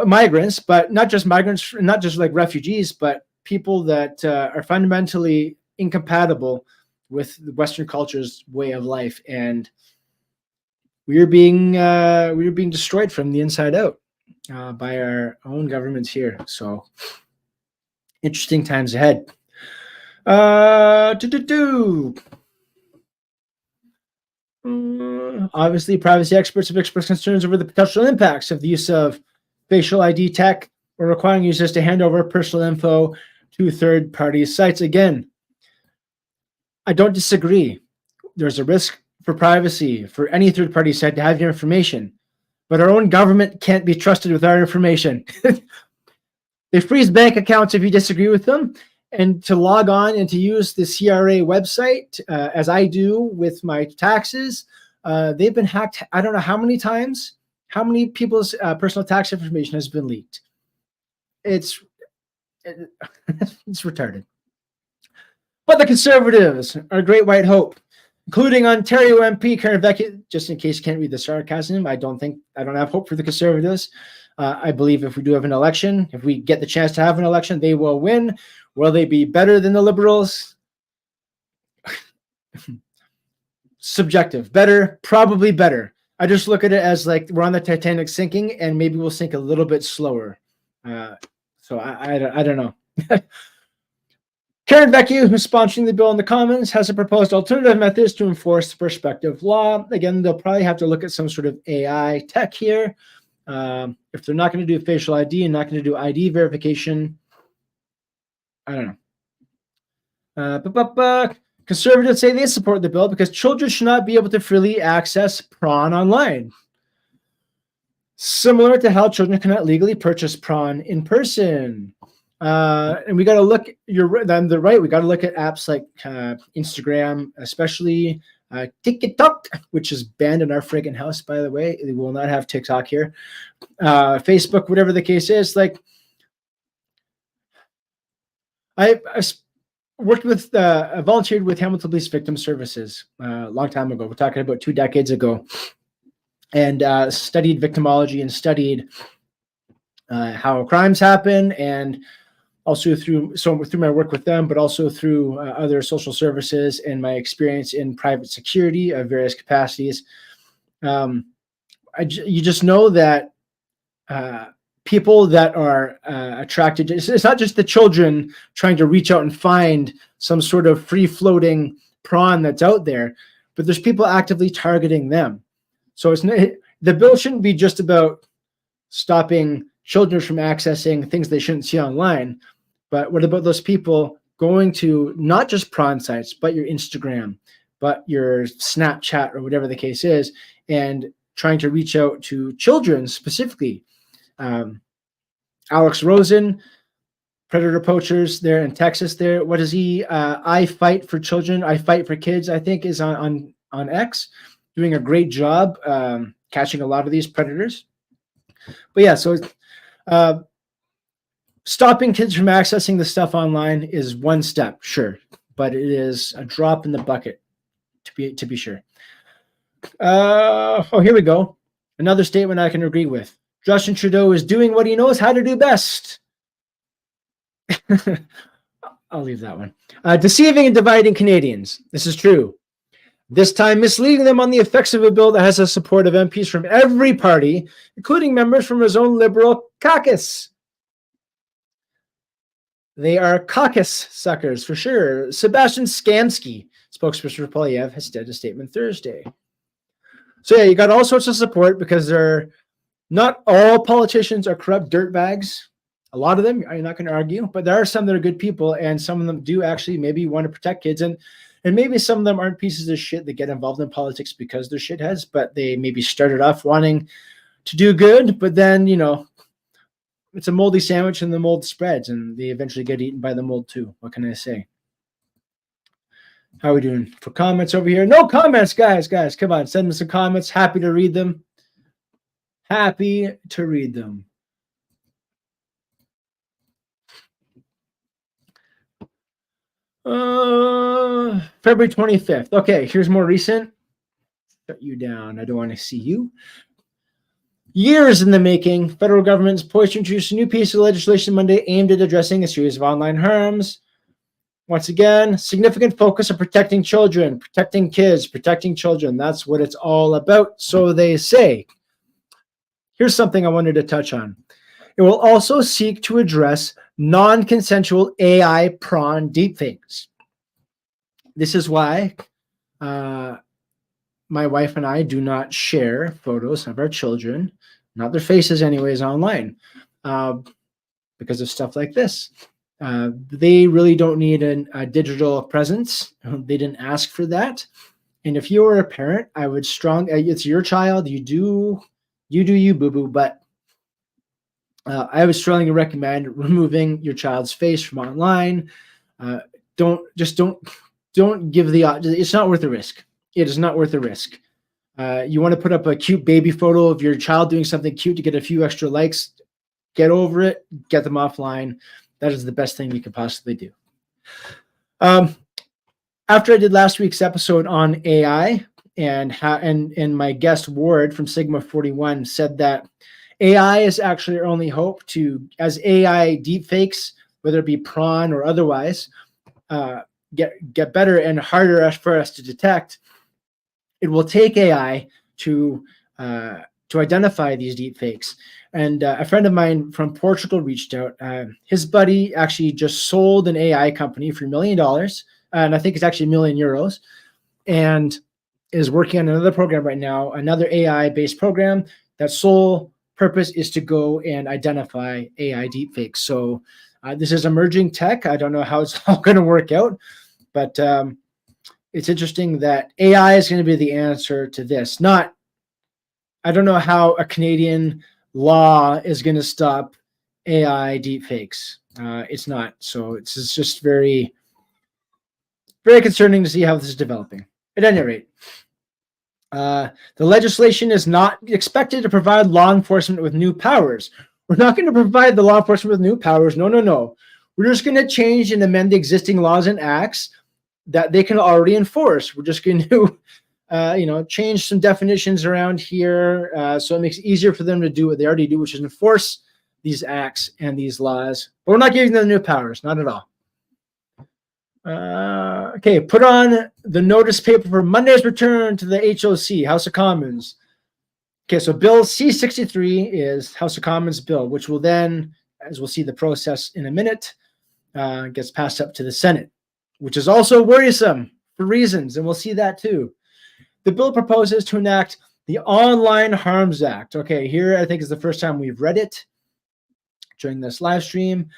migrants, but not just migrants, not just like refugees, but people that are fundamentally incompatible with the Western culture's way of life, and we are being destroyed from the inside out by our own governments here. So interesting times ahead. Obviously, privacy experts have expressed concerns over the potential impacts of the use of facial ID tech or requiring users to hand over personal info to third-party sites. Again, I don't disagree. There's a risk for privacy for any third-party site to have your information, but our own government can't be trusted with our information. They freeze bank accounts if you disagree with them, and to log on and to use the CRA website, as I do with my taxes, they've been hacked. I don't know how many times, how many people's personal tax information has been leaked. It's retarded. But the Conservatives are great white hope, including Ontario MP Karen Beckett. Just in case you can't read the sarcasm, I don't have hope for the Conservatives. I believe if we do have an election, if we get the chance to have an election, they will win. Will they be better than the Liberals? Subjective. Better, probably better. I just look at it as like we're on the Titanic sinking, and maybe we'll sink a little bit slower. So I don't know. Karen Vecchio, who's sponsoring the bill in the Commons, has proposed alternative methods to enforce the prospective law. Again, they'll probably have to look at some sort of AI tech here. If they're not going to do facial ID and not going to do ID verification, I don't know. Conservatives say they support the bill because children should not be able to freely access prawn online, similar to how children cannot legally purchase prawn in person. And we got to look. They're right. We got to look at apps like Instagram, especially TikTok, which is banned in our friggin' house. By the way, we will not have TikTok here. Facebook, whatever the case is. Like, I worked with, I volunteered with Hamilton Police Victim Services a long time ago. We're talking about 2 decades ago, and studied victimology and studied how crimes happen and also through my work with them, but also through other social services and my experience in private security of various capacities. You just know that people that are attracted to, it's not just the children trying to reach out and find some sort of free-floating prawn that's out there, but there's people actively targeting them. So the bill shouldn't be just about stopping children from accessing things they shouldn't see online, but what about those people going to not just prawn sites, but your Instagram, but your Snapchat or whatever the case is, and trying to reach out to children specifically. Alex Rosen, Predator Poachers there in Texas there. What is he? I Fight for Children, I Fight for Kids, I think is on X, doing a great job catching a lot of these predators. But yeah, so stopping kids from accessing the stuff online is one step, sure, but it is a drop in the bucket to be sure. Oh, here we go. Another statement I can agree with. Justin Trudeau is doing what he knows how to do best. I'll leave that one. Deceiving and dividing Canadians. This is true. This time misleading them on the effects of a bill that has the support of MPs from every party, including members from his own Liberal caucus. They are caucus suckers for sure. Sebastian Skamsky, spokesperson for Polyev, has said a statement Thursday. So yeah, you got all sorts of support because not all politicians are corrupt dirtbags. A lot of them, I'm not going to argue, but there are some that are good people, and some of them do actually maybe want to protect kids, and maybe some of them aren't pieces of shit that get involved in politics because they're shitheads, but they maybe started off wanting to do good, but then, it's a moldy sandwich and the mold spreads, and they eventually get eaten by the mold too. What can I say? How are we doing for comments over here? No comments, guys. Come on, send me some comments. Happy to read them. Happy to read them. February 25th. Okay, here's more recent. Shut you down. I don't want to see you. Years in the making, federal government is poised to introduce a new piece of legislation Monday aimed at addressing a series of online harms. Once again, significant focus on protecting children, protecting kids, protecting children. That's what it's all about, so they say. Here's something I wanted to touch on. It will also seek to address non-consensual AI prawn deepfakes. This is why my wife and I do not share photos of our children, not their faces anyways, online, because of stuff like this. They really don't need a digital presence. They didn't ask for that. And if you were a parent, I would it's your child. You do you, boo-boo, but I would strongly recommend removing your child's face from online. Don't give it's not worth the risk. It is not worth the risk. You want to put up a cute baby photo of your child doing something cute to get a few extra likes. Get over it. Get them offline. That is the best thing you could possibly do. After I did last week's episode on AI, and my guest Ward from Sigma 41 said that AI is actually our only hope as AI deepfakes, whether it be prawn or otherwise, get better and harder for us to detect. It will take AI to identify these deepfakes. And a friend of mine from Portugal reached out. His buddy actually just sold an AI company for $1 million, and I think it's actually €1 million, and is working on another program right now, another AI-based program that sole purpose is to go and identify AI deepfakes. So this is emerging tech. I don't know how it's all going to work out, but it's interesting that AI is going to be the answer to this. I don't know how a Canadian law is going to stop AI deepfakes. It's not. So it's just very, very concerning to see how this is developing. At any rate, the legislation is not expected to provide law enforcement with new powers. We're not going to provide the law enforcement with new powers. No. We're just going to change and amend the existing laws and acts that they can already enforce. We're just going to, change some definitions around here so it makes it easier for them to do what they already do, which is enforce these acts and these laws, but we're not giving them new powers, not at all. Okay, put on the notice paper for Monday's return to the HOC, House of Commons. Okay, so Bill C-63 is House of Commons bill, which will then, as we'll see the process in a minute, gets passed up to the Senate, which is also worrisome for reasons, and we'll see that too. The bill proposes to enact the Online Harms Act. Okay, here I think is the first time we've read it during this live stream.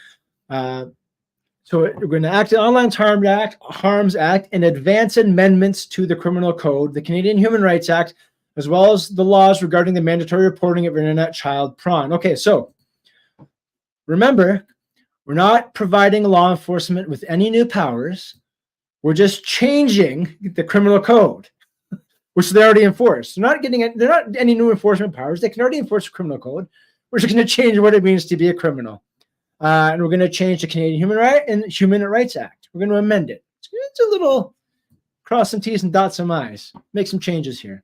So we're going to act the Online Harms Act and advance amendments to the Criminal Code, the Canadian Human Rights Act, as well as the laws regarding the mandatory reporting of internet child porn. Okay, so remember, we're not providing law enforcement with any new powers. We're just changing the criminal code, which they already enforce. They're not any new enforcement powers. They can already enforce the criminal code. We're just going to change what it means to be a criminal. And we're going to change the Canadian Human Rights Act. We're going to amend it. It's a little cross some T's and dot some I's. Make some changes here.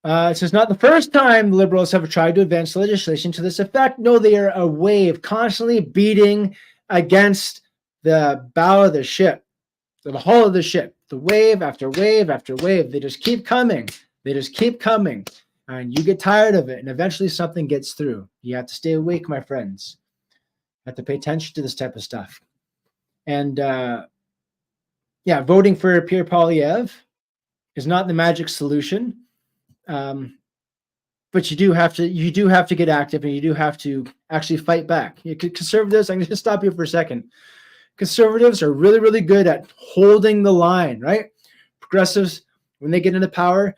This is not the first time the Liberals have tried to advance legislation to this effect. No, they are a wave, constantly beating against the bow of the ship, the hull of the ship, the wave after wave after wave. They just keep coming. They just keep coming. And you get tired of it, and eventually something gets through. You have to stay awake, my friends. You have to pay attention to this type of stuff. And yeah, voting for Pierre Poilievre is not the magic solution. But you do have to get active, and you do have to actually fight back. Conservatives, I'm going to stop you for a second. Conservatives are really, really good at holding the line, right? Progressives, when they get into power,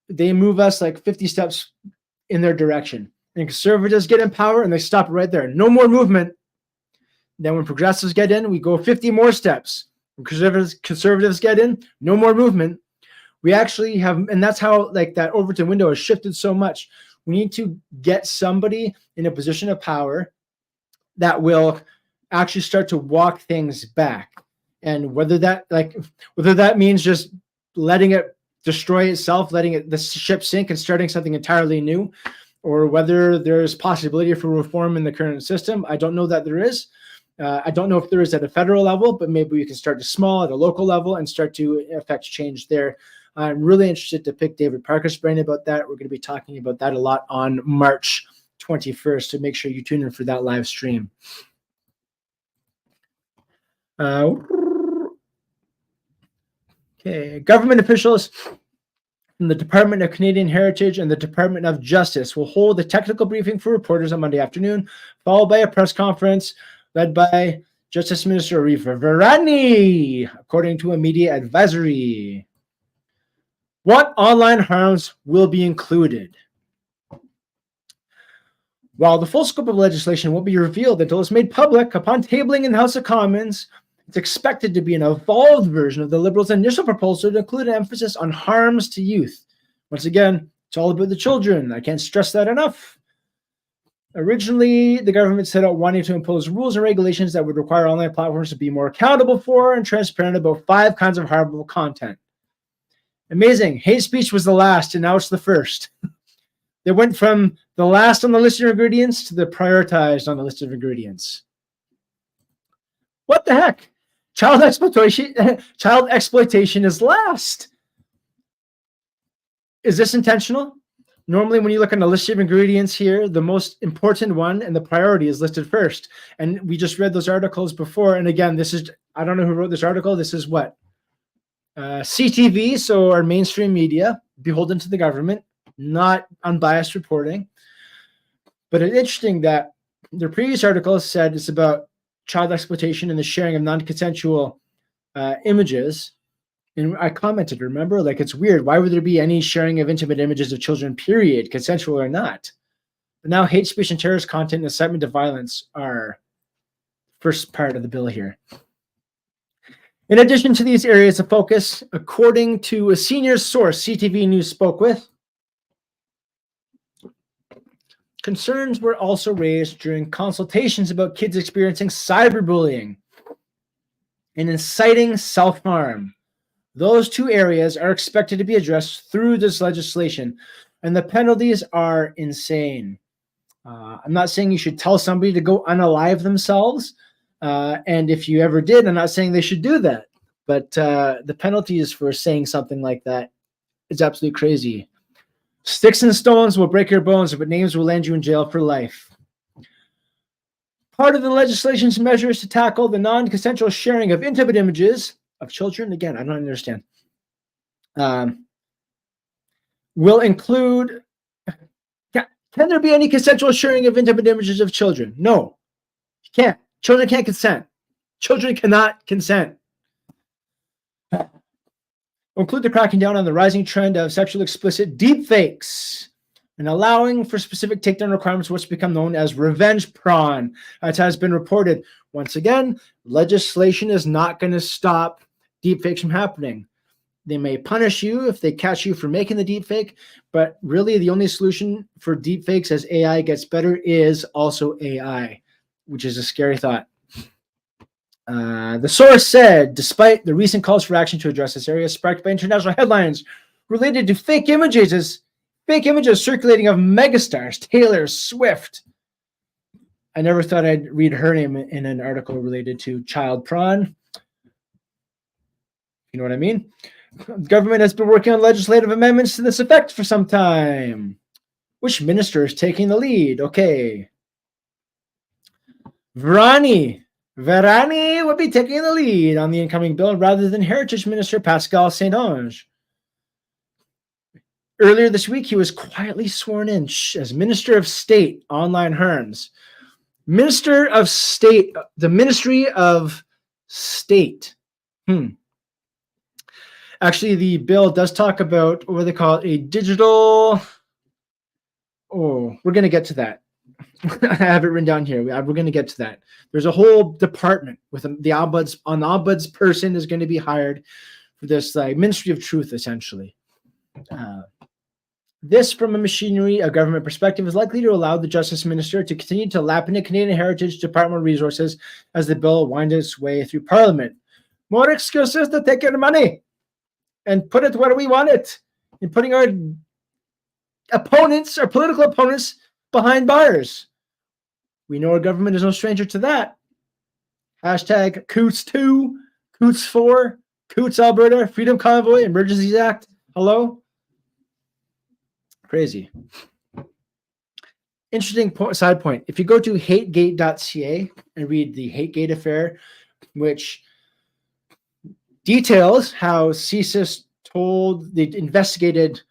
they move us like 50 steps in their direction. And conservatives get in power and they stop right there. No more movement. Then when progressives get in, we go 50 more steps. When conservatives get in, no more movement. We actually have, and that's how like that Overton window has shifted so much. We need to get somebody in a position of power that will actually start to walk things back. And whether that means just letting it destroy itself, letting the ship sink and starting something entirely new, or whether there's possibility for reform in the current system, I don't know that there is. I don't know if there is at a federal level, but maybe we can start small at a local level and start to affect change there. I'm really interested to pick David Parker's brain about that. We're going to be talking about that a lot on March 21st, so make sure you tune in for that live stream. Okay, government officials from the Department of Canadian Heritage and the Department of Justice will hold a technical briefing for reporters on Monday afternoon, followed by a press conference led by Justice Minister Arifa Virani, according to a media advisory. What online harms will be included? While the full scope of legislation will be revealed until it's made public upon tabling in the House of Commons, it's expected to be an evolved version of the Liberals' initial proposal to include an emphasis on harms to youth. Once again, it's all about the children. I can't stress that enough. Originally, the government set out wanting to impose rules and regulations that would require online platforms to be more accountable for and transparent about 5 kinds of harmful content. Amazing. Hate speech was the last, and now it's the first. They went from the last on the list of ingredients to the prioritized on the list of ingredients. What the heck? Child exploitation is last. Is this intentional? Normally, when you look on the list of ingredients here, the most important one and the priority is listed first. And we just read those articles before. And again, this is, I don't know who wrote this article. This is what? CTV, so our mainstream media, beholden to the government, not unbiased reporting. But it's interesting that their previous article said it's about child exploitation and the sharing of non-consensual images. And I commented, remember, like, it's weird. Why would there be any sharing of intimate images of children, period, consensual or not? But now hate speech and terrorist content and incitement to violence are first part of the bill here. In addition to these areas of focus, according to a senior source CTV News spoke with, concerns were also raised during consultations about kids experiencing cyberbullying and inciting self-harm. Those 2 areas are expected to be addressed through this legislation, and the penalties are insane. I'm not saying you should tell somebody to go unalive themselves. And if you ever did, I'm not saying they should do that. But the penalties for saying something like that is absolutely crazy. Sticks and stones will break your bones, but names will land you in jail for life. Part of the legislation's measures to tackle the non-consensual sharing of intimate images of children, again, I don't understand, will include, can there be any consensual sharing of intimate images of children? No, you can't. Children can't consent. Children cannot consent. Will include the cracking down on the rising trend of sexually explicit deepfakes and allowing for specific takedown requirements, what's become known as revenge porn, as has been reported. Once again, legislation is not going to stop deepfakes from happening. They may punish you if they catch you for making the deepfake, but really the only solution for deepfakes as AI gets better is also AI, which is a scary thought. The source said, despite the recent calls for action to address this area sparked by international headlines related to fake images circulating of megastars Taylor Swift. I never thought I'd read her name in an article related to child porn. You know what I mean? The government has been working on legislative amendments to this effect for some time. Which minister is taking the lead? Okay. Verani would be taking the lead on the incoming bill rather than Heritage Minister Pascal Saint-Onge. Earlier this week, he was quietly sworn in as Minister of State, online Herms. Minister of State, the Ministry of State. Actually, the bill does talk about what they call a digital. Oh, we're going to get to that. I have it written down here. We're going to get to that. There's a whole department with the ombuds person is going to be hired for this Ministry of Truth, essentially. This, from a government perspective, is likely to allow the Justice Minister to continue to lap into Canadian Heritage Department resources as the bill winds its way through Parliament. More excuses to take your money and put it where we want it, and putting our political opponents, behind bars. We know our government is no stranger to that. Hashtag Coots2, Coots4, Coots Alberta, Freedom Convoy, Emergencies Act. Hello? Crazy. Interesting side point. If you go to hategate.ca and read the Hategate affair, which details how CSIS they investigated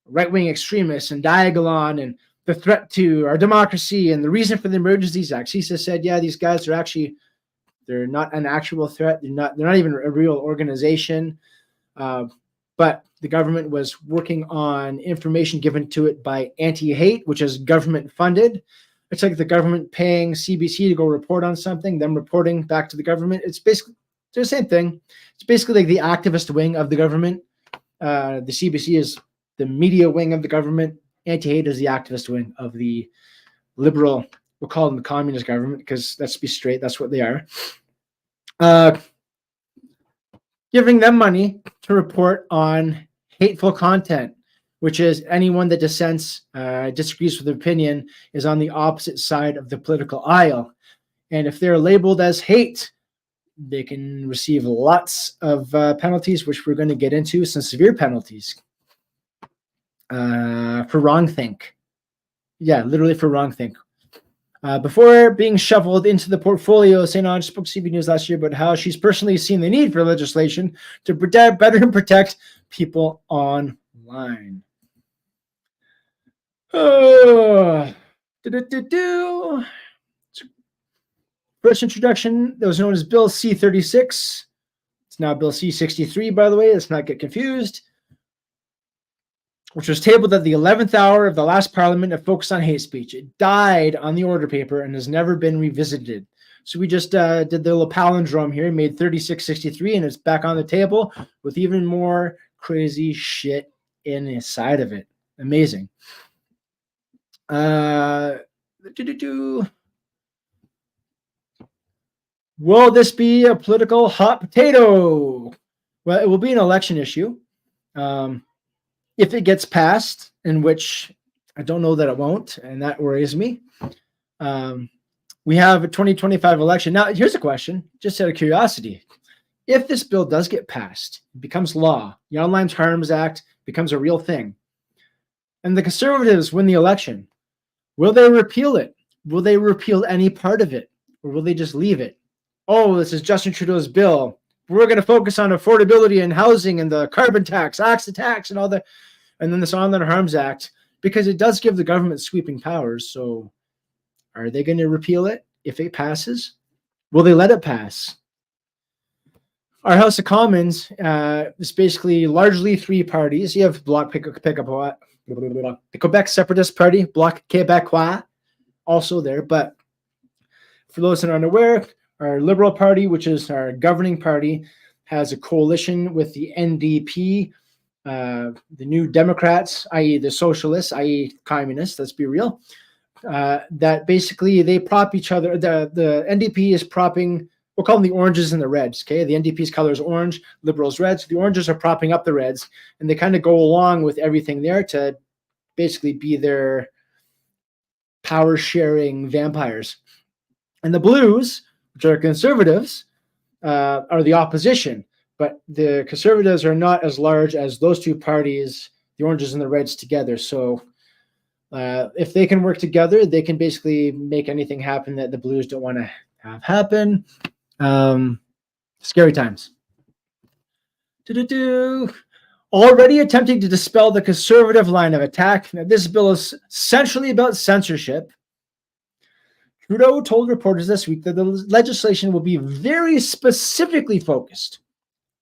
right-wing extremists and Diagolon and the threat to our democracy and the reason for the Emergencies Act. CSIS said, yeah, these guys are they're not an actual threat. They're not even a real organization. But the government was working on information given to it by Anti-Hate, which is government funded. It's like the government paying CBC to go report on something, them reporting back to the government. It's basically the same thing. It's basically like the activist wing of the government. The CBC is the media wing of the government. Anti-Hate is the activist wing of the liberal, we'll call them the communist government, because let's be straight, that's what they are. Giving them money to report on hateful content, which is anyone that disagrees with their opinion, is on the opposite side of the political aisle. And if they're labeled as hate, they can receive lots of penalties, which we're going to get into, some severe penalties for wrongthink. Yeah, literally for wrongthink. Before being shuffled into the portfolio, Saint-Onge spoke to CB News last year about how she's personally seen the need for legislation to better protect people online. First introduction that was known as Bill C-36. It's now Bill C-63, by the way. Let's not get confused. Which was tabled at the 11th hour of the last parliament and focused on hate speech. It died on the order paper and has never been revisited. So we just did the little palindrome here, made 3663, and it's back on the table with even more crazy shit inside of it. Amazing. Will this be a political hot potato? Well, it will be an election issue. If it gets passed, in which I don't know that it won't, and that worries me. We have a 2025 election. Now, here's a question, just out of curiosity. If this bill does get passed, it becomes law, the Online Harms Act becomes a real thing, and the Conservatives win the election, will they repeal it? Will they repeal any part of it? Or will they just leave it? Oh, this is Justin Trudeau's bill. We're going to focus on affordability and housing and the carbon tax, AXA tax, and all that. And then this Online Harms Act, because it does give the government sweeping powers. So are they going to repeal it if it passes? Will they let it pass? Our House of Commons is basically largely three parties. You have Bloc the Quebec Separatist Party, Bloc Québécois, also there. But for those that are unaware, our Liberal Party, which is our governing party, has a coalition with the NDP, the New Democrats, i.e. the Socialists, i.e. Communists, let's be real, that basically they prop each other. The NDP is propping, we'll call them the oranges and the reds, okay? The NDP's color is orange, Liberals reds. The oranges are propping up the reds, and they kind of go along with everything there to basically be their power-sharing vampires. And the blues, which are conservatives, are the opposition. But the conservatives are not as large as those two parties, the oranges and the reds together. So if they can work together, they can basically make anything happen that the blues don't want to have happen. Scary times. Already attempting to dispel the conservative line of attack. Now, this bill is essentially about censorship. Trudeau told reporters this week that the legislation will be very specifically focused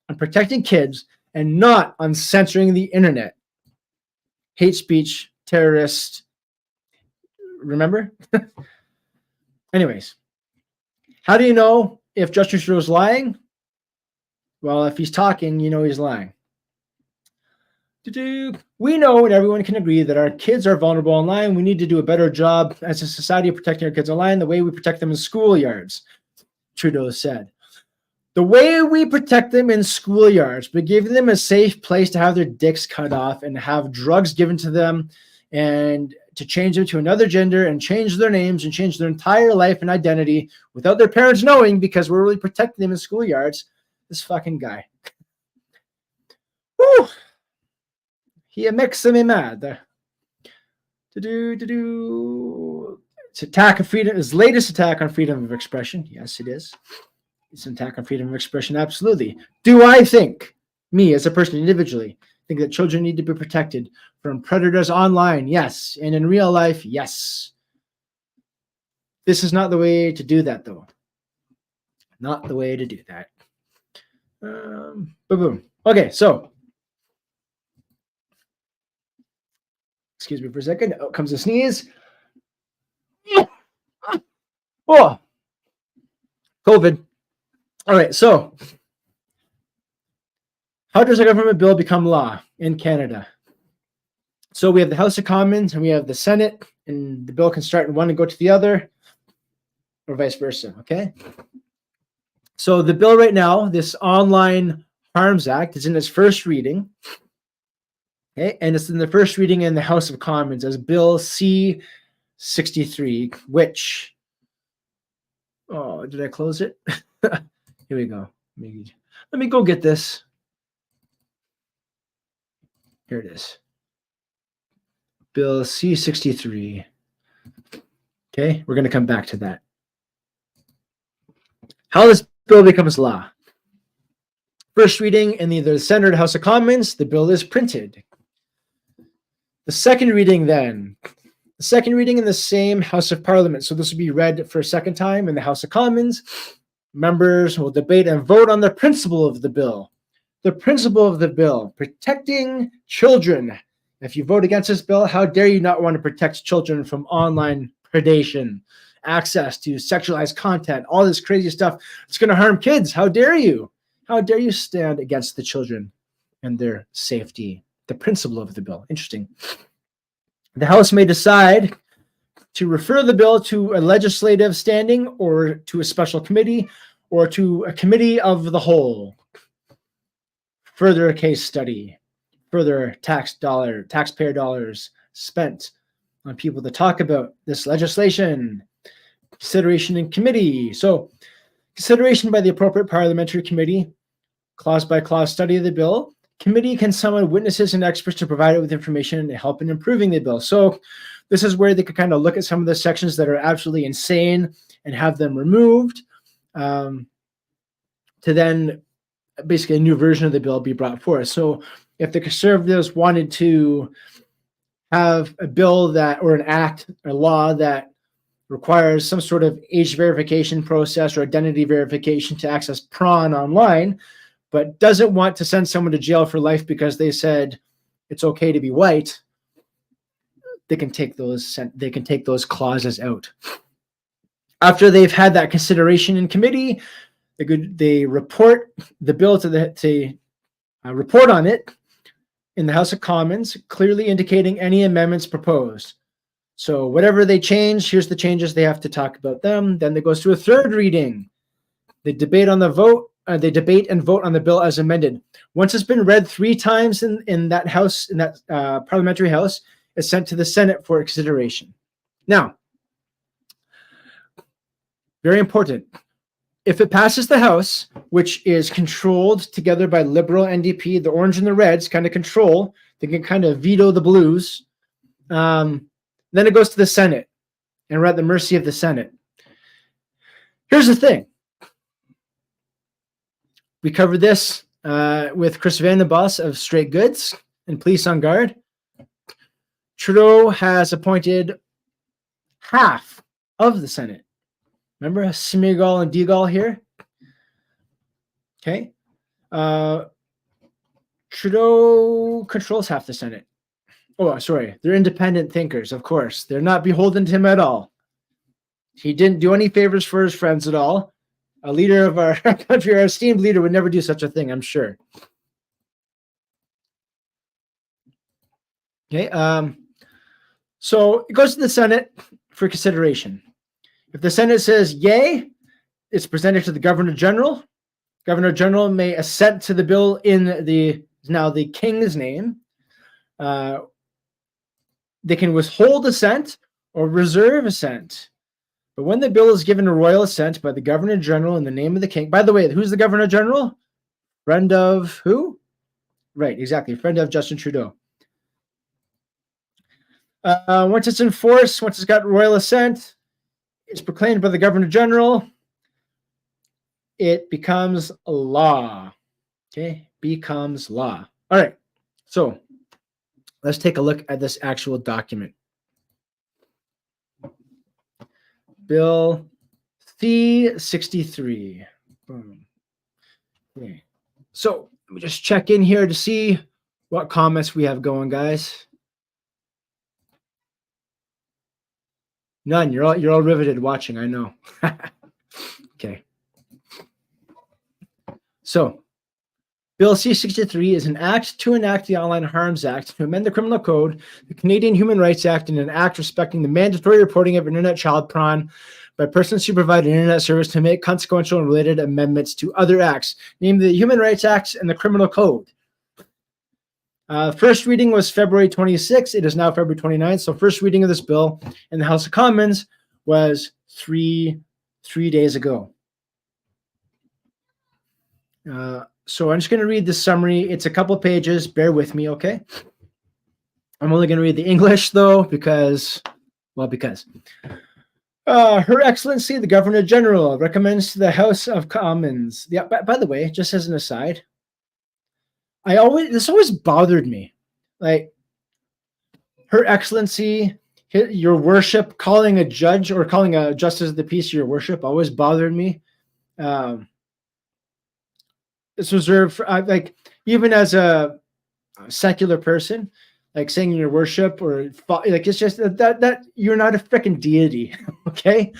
on protecting kids and not on censoring the internet. Hate speech, terrorist. Remember? Anyways, how do you know if Justin Trudeau's lying? Well, if he's talking, you know he's lying. We know and everyone can agree that our kids are vulnerable online. We need to do a better job as a society of protecting our kids online the way we protect them in schoolyards, Trudeau said. The way we protect them in schoolyards, by giving them a safe place to have their dicks cut off and have drugs given to them and to change them to another gender and change their names and change their entire life and identity without their parents knowing, because we're really protecting them in schoolyards. This fucking guy. Woo! He makes me mad. It's attack of freedom. His latest attack on freedom of expression. Yes, it is. It's an attack on freedom of expression. Absolutely. Do I think, me as a person individually, think that children need to be protected from predators online? Yes. And in real life, yes. This is not the way to do that, though. Not the way to do that. Boom. Okay, so. Excuse me for a second. Out comes a sneeze. Oh, COVID. All right, so how does a government bill become law in Canada? So we have the House of Commons and we have the Senate, and the bill can start in one and go to the other, or vice versa, okay? So the bill right now, this Online Harms Act, is in its first reading. Okay, and it's in the first reading in the House of Commons as Bill C-63, which, oh, did I close it? Here we go. Let me go get this. Here it is. Bill C-63. Okay, we're going to come back to that. How this bill becomes law. First reading in either the Senate or the House of Commons, the bill is printed. The second reading then, the second reading in the same House of Parliament. So this will be read for a second time in the House of Commons. Members will debate and vote on the principle of the bill. The principle of the bill, protecting children. If you vote against this bill, how dare you not want to protect children from online predation, access to sexualized content, all this crazy stuff. It's going to harm kids. How dare you? How dare you stand against the children and their safety? The principle of the bill. Interesting. The House may decide to refer the bill to a legislative standing or to a special committee or to a committee of the whole. Further case study, further taxpayer dollars spent on people to talk about this legislation. Consideration in committee. So consideration by the appropriate parliamentary committee, clause by clause study of the bill. Committee can summon witnesses and experts to provide it with information and help in improving the bill. So this is where they could kind of look at some of the sections that are absolutely insane and have them removed, to then basically a new version of the bill be brought forth. So if the Conservatives wanted to have a bill that, or an act or law that requires some sort of age verification process or identity verification to access prawn online, but doesn't want to send someone to jail for life because they said it's okay to be white, they can take those clauses out. After they've had that consideration in committee, they report the bill to report on it in the House of Commons, clearly indicating any amendments proposed. So whatever they change, here's the changes, they have to talk about them. Then it goes to a third reading. They debate on the vote. They debate and vote on the bill as amended. Once it's been read 3 times in that house, in that parliamentary house, it's sent to the Senate for consideration. Now, very important. If it passes the House, which is controlled together by Liberal, NDP, the orange and the reds kind of control, they can kind of veto the blues. Then it goes to the Senate, and we're at the mercy of the Senate. Here's the thing. We covered this with Chris Van den Bos of Straight Goods and Police on Guard. Trudeau has appointed half of the Senate. Remember Smeagol and Deagol here? Okay. Trudeau controls half the Senate. Oh, sorry. They're independent thinkers, of course. They're not beholden to him at all. He didn't do any favors for his friends at all. A leader of our country, our esteemed leader, would never do such a thing, I'm sure. Okay. So it goes to the Senate for consideration. If the Senate says yay, it's presented to the Governor General. Governor General may assent to the bill in the King's name. They can withhold assent or reserve assent. But when the bill is given a royal assent by the Governor General in the name of the King, by the way, who's the Governor General? Friend of who? Right, exactly. Friend of Justin Trudeau. Once it's enforced, once it's got royal assent, it's proclaimed by the Governor General. It becomes law. Okay, becomes law. All right, so let's take a look at this actual document. Bill C-63. Boom. Okay. So let me just check in here to see what comments we have going, guys. None. You're all riveted watching, I know. Okay. So Bill C-63 is an act to enact the Online Harms Act to amend the Criminal Code, the Canadian Human Rights Act, and an act respecting the mandatory reporting of internet child porn by persons who provide an internet service to make consequential and related amendments to other acts, namely the Human Rights Act and the Criminal Code. First reading was February 26th. It is now February 29th. So first reading of this bill in the House of Commons was three days ago. So I'm just going to read the summary. It's a couple pages. Bear with me, okay? I'm only going to read the English, though, because Her Excellency, the Governor General, recommends to the House of Commons. Yeah, by the way, just as an aside, this always bothered me. Like, Her Excellency, Your Worship, calling a judge or calling a justice of the peace Your Worship always bothered me. It's reserved for, like, even as a secular person, like saying Your Worship or like, it's just that you're not a freaking deity, okay?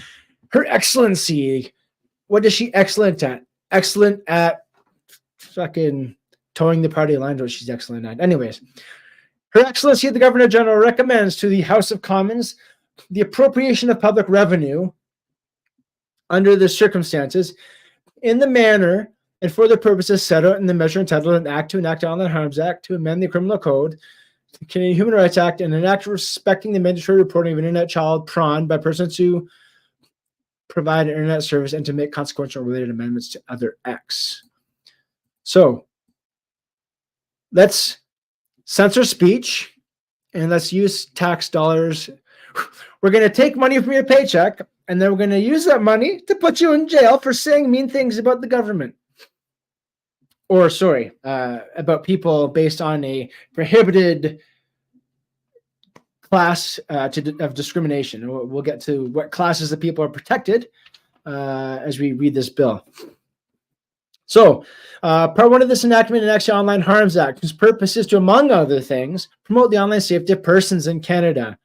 Her Excellency, what is she excellent at? Excellent at fucking towing the party lines, what she's excellent at. Anyways, Her Excellency, the Governor General, recommends to the House of Commons the appropriation of public revenue under the circumstances in the manner and for the purposes set out in the measure entitled an act to enact the Online Harms Act to amend the Criminal Code, the Canadian Human Rights Act, and an act respecting the mandatory reporting of internet child porn by persons who provide an internet service and to make consequential related amendments to other acts. So let's censor speech and let's use tax dollars. We're going to take money from your paycheck and then we're going to use that money to put you in jail for saying mean things about the government. Or, sorry, about people based on a prohibited class of discrimination. We'll get to what classes of people are protected as we read this bill. So, part one of this enactment enacts the Online Harms Act, whose purpose is to, among other things, promote the online safety of persons in Canada.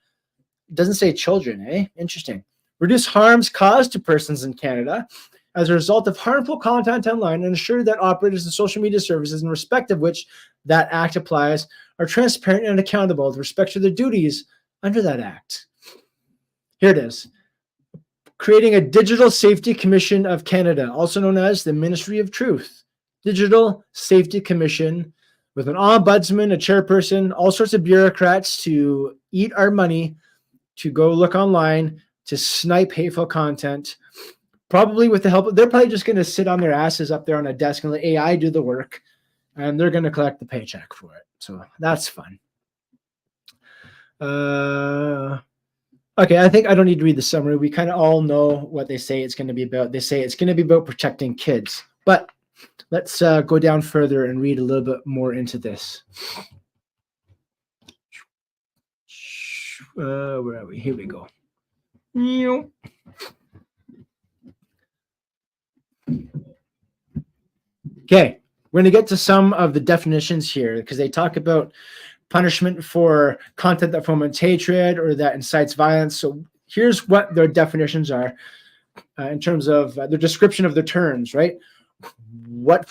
It doesn't say children, eh? Interesting. Reduce harms caused to persons in Canada as a result of harmful content online and ensure that operators of social media services in respect of which that act applies are transparent and accountable with respect to their duties under that act. Here it is. Creating a Digital Safety Commission of Canada, also known as the Ministry of Truth. Digital Safety Commission with an ombudsman, a chairperson, all sorts of bureaucrats to eat our money, to go look online, to snipe hateful content. Probably with the help of, they're probably just going to sit on their asses up there on a desk and let AI do the work, and they're going to collect the paycheck for it. So that's fun. Okay, I think I don't need to read the summary. We kind of all know what they say it's going to be about. They say it's going to be about protecting kids. But let's go down further and read a little bit more into this. Where are we? Here we go. Okay, we're going to get to some of the definitions here because they talk about punishment for content that foments hatred or that incites violence. So here's what their definitions are in terms of the description of the terms, right? What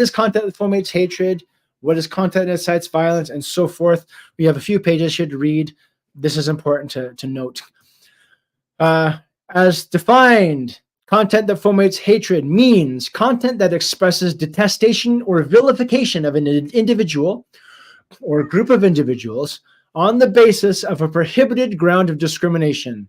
is content that foments hatred? What is content that incites violence, and so forth? We have a few pages here to read. This is important to note. As defined, content that foments hatred means content that expresses detestation or vilification of an individual or a group of individuals on the basis of a prohibited ground of discrimination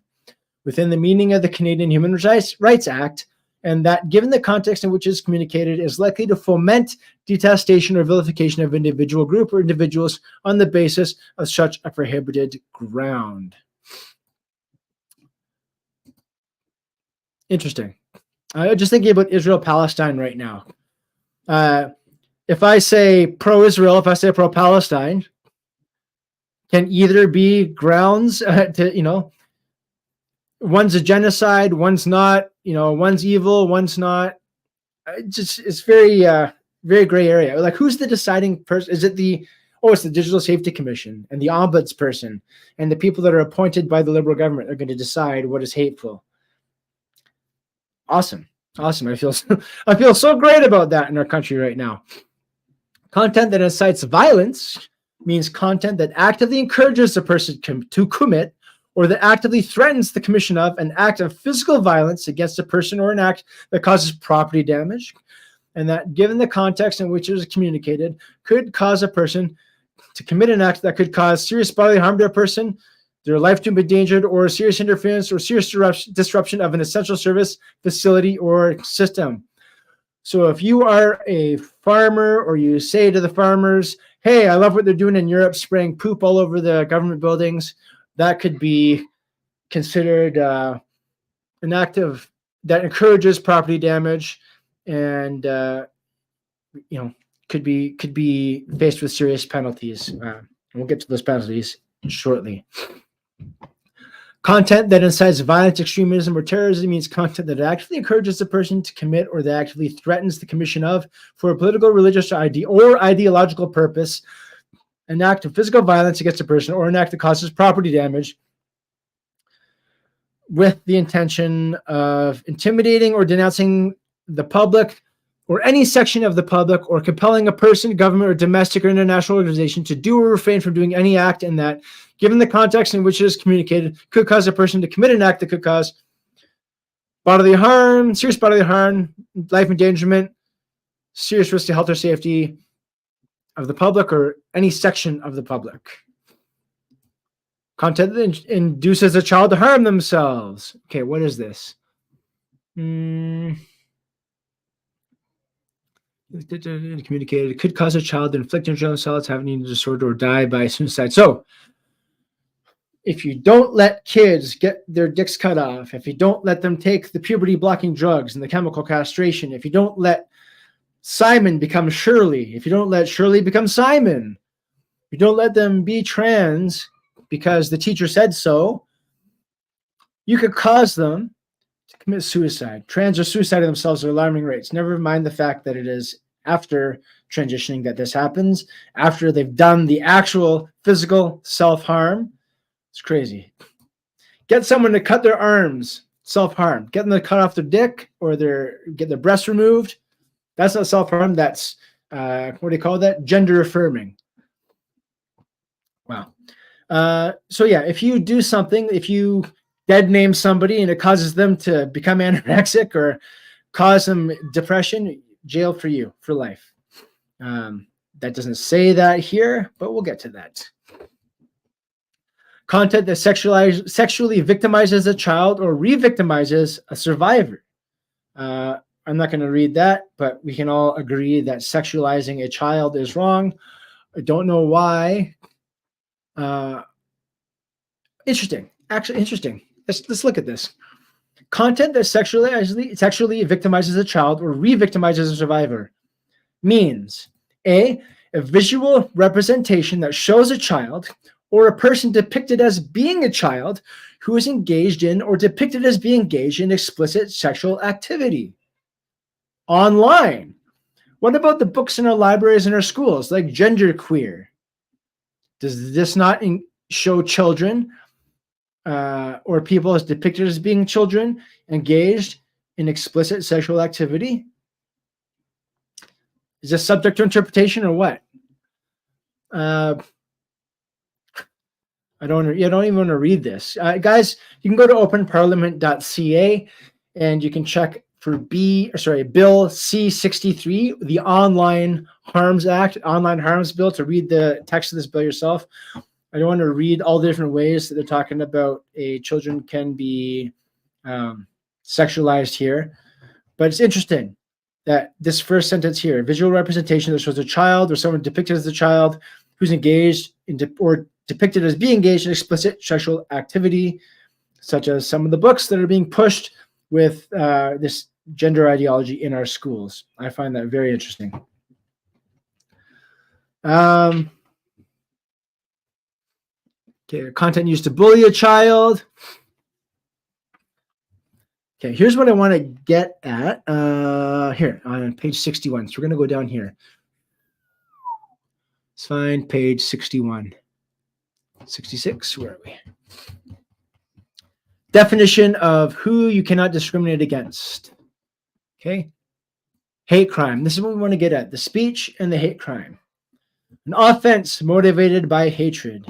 within the meaning of the Canadian Human Rights Act, and that, given the context in which it is communicated, is likely to foment detestation or vilification of an individual group or individuals on the basis of such a prohibited ground. Interesting. I'm just thinking about Israel-Palestine right now. If I say pro-Israel, if I say pro-Palestine, can either be grounds to, one's a genocide, one's not, one's evil, one's not. It's very, very gray area. Like, who's the deciding person? Is it it's the Digital Safety Commission and the ombudsperson and the people that are appointed by the Liberal government are going to decide what is hateful. Awesome. I feel so great about that in our country right now. Content that incites violence means content that actively encourages a person to commit or that actively threatens the commission of an act of physical violence against a person or an act that causes property damage, and that, given the context in which it is communicated, could cause a person to commit an act that could cause serious bodily harm to a person, their life to be endangered, or serious interference or serious disruption of an essential service, facility, or system. So if you are a farmer or you say to the farmers, hey, I love what they're doing in Europe, spraying poop all over the government buildings, that could be considered an act that encourages property damage and could be faced with serious penalties. We'll get to those penalties shortly. Content that incites violence, extremism, or terrorism means content that actively encourages a person to commit or that actively threatens the commission of, for a political, religious, or ideological purpose, an act of physical violence against a person or an act that causes property damage with the intention of intimidating or denouncing the public or any section of the public, or compelling a person, government, or domestic or international organization to do or refrain from doing any act in that, given the context in which it is communicated, could cause a person to commit an act that could cause bodily harm, serious bodily harm, life endangerment, serious risk to health or safety of the public or any section of the public. Content that induces a child to harm themselves. Okay, what is this? Communicated. It could cause a child to inflict internal themselves, have an eating disorder, or die by suicide. So, if you don't let kids get their dicks cut off, if you don't let them take the puberty blocking drugs and the chemical castration, if you don't let Simon become Shirley, if you don't let Shirley become Simon, if you don't let them be trans because the teacher said so, you could cause them to commit suicide. Trans are suicidal themselves at alarming rates. Never mind the fact that it is after transitioning that this happens, after they've done the actual physical self-harm. It's crazy. Get someone to cut their arms, self-harm. Get them to cut off their dick or get their breasts removed. That's not self-harm. That's, what do you call that? Gender affirming. Wow. So yeah, if you do something, if you dead name somebody and it causes them to become anorexic or cause them depression, jail for you for life. That doesn't say that here, but we'll get to that. Content that sexually victimizes a child or re-victimizes a survivor. I'm not going to read that, but we can all agree that sexualizing a child is wrong. I don't know why. Interesting. Actually, interesting. Let's look at this. Content that sexually victimizes a child or re-victimizes a survivor means a visual representation that shows a child or a person depicted as being a child who is engaged in or depicted as being engaged in explicit sexual activity. Online. What about the books in our libraries and our schools, like genderqueer? Does this not show children or people as depicted as being children engaged in explicit sexual activity? Is this subject to interpretation or what? I don't even want to read this. Guys, you can go to openparliament.ca and you can check for Bill C-63, the Online Harms Act, Online Harms Bill, to read the text of this bill yourself. I don't want to read all the different ways that they're talking about children can be sexualized here, but it's interesting that this first sentence here, visual representation that shows a child or someone depicted as a child who's engaged in or depicted as being engaged in explicit sexual activity, such as some of the books that are being pushed with this gender ideology in our schools. I find that very interesting. Okay, content used to bully a child. Okay, here's what I want to get at here on page 61. So we're going to go down here. Let's find page 61. 66, where are we? Definition of who you cannot discriminate against. Okay. Hate crime. This is what we want to get at. The speech and the hate crime. An offense motivated by hatred.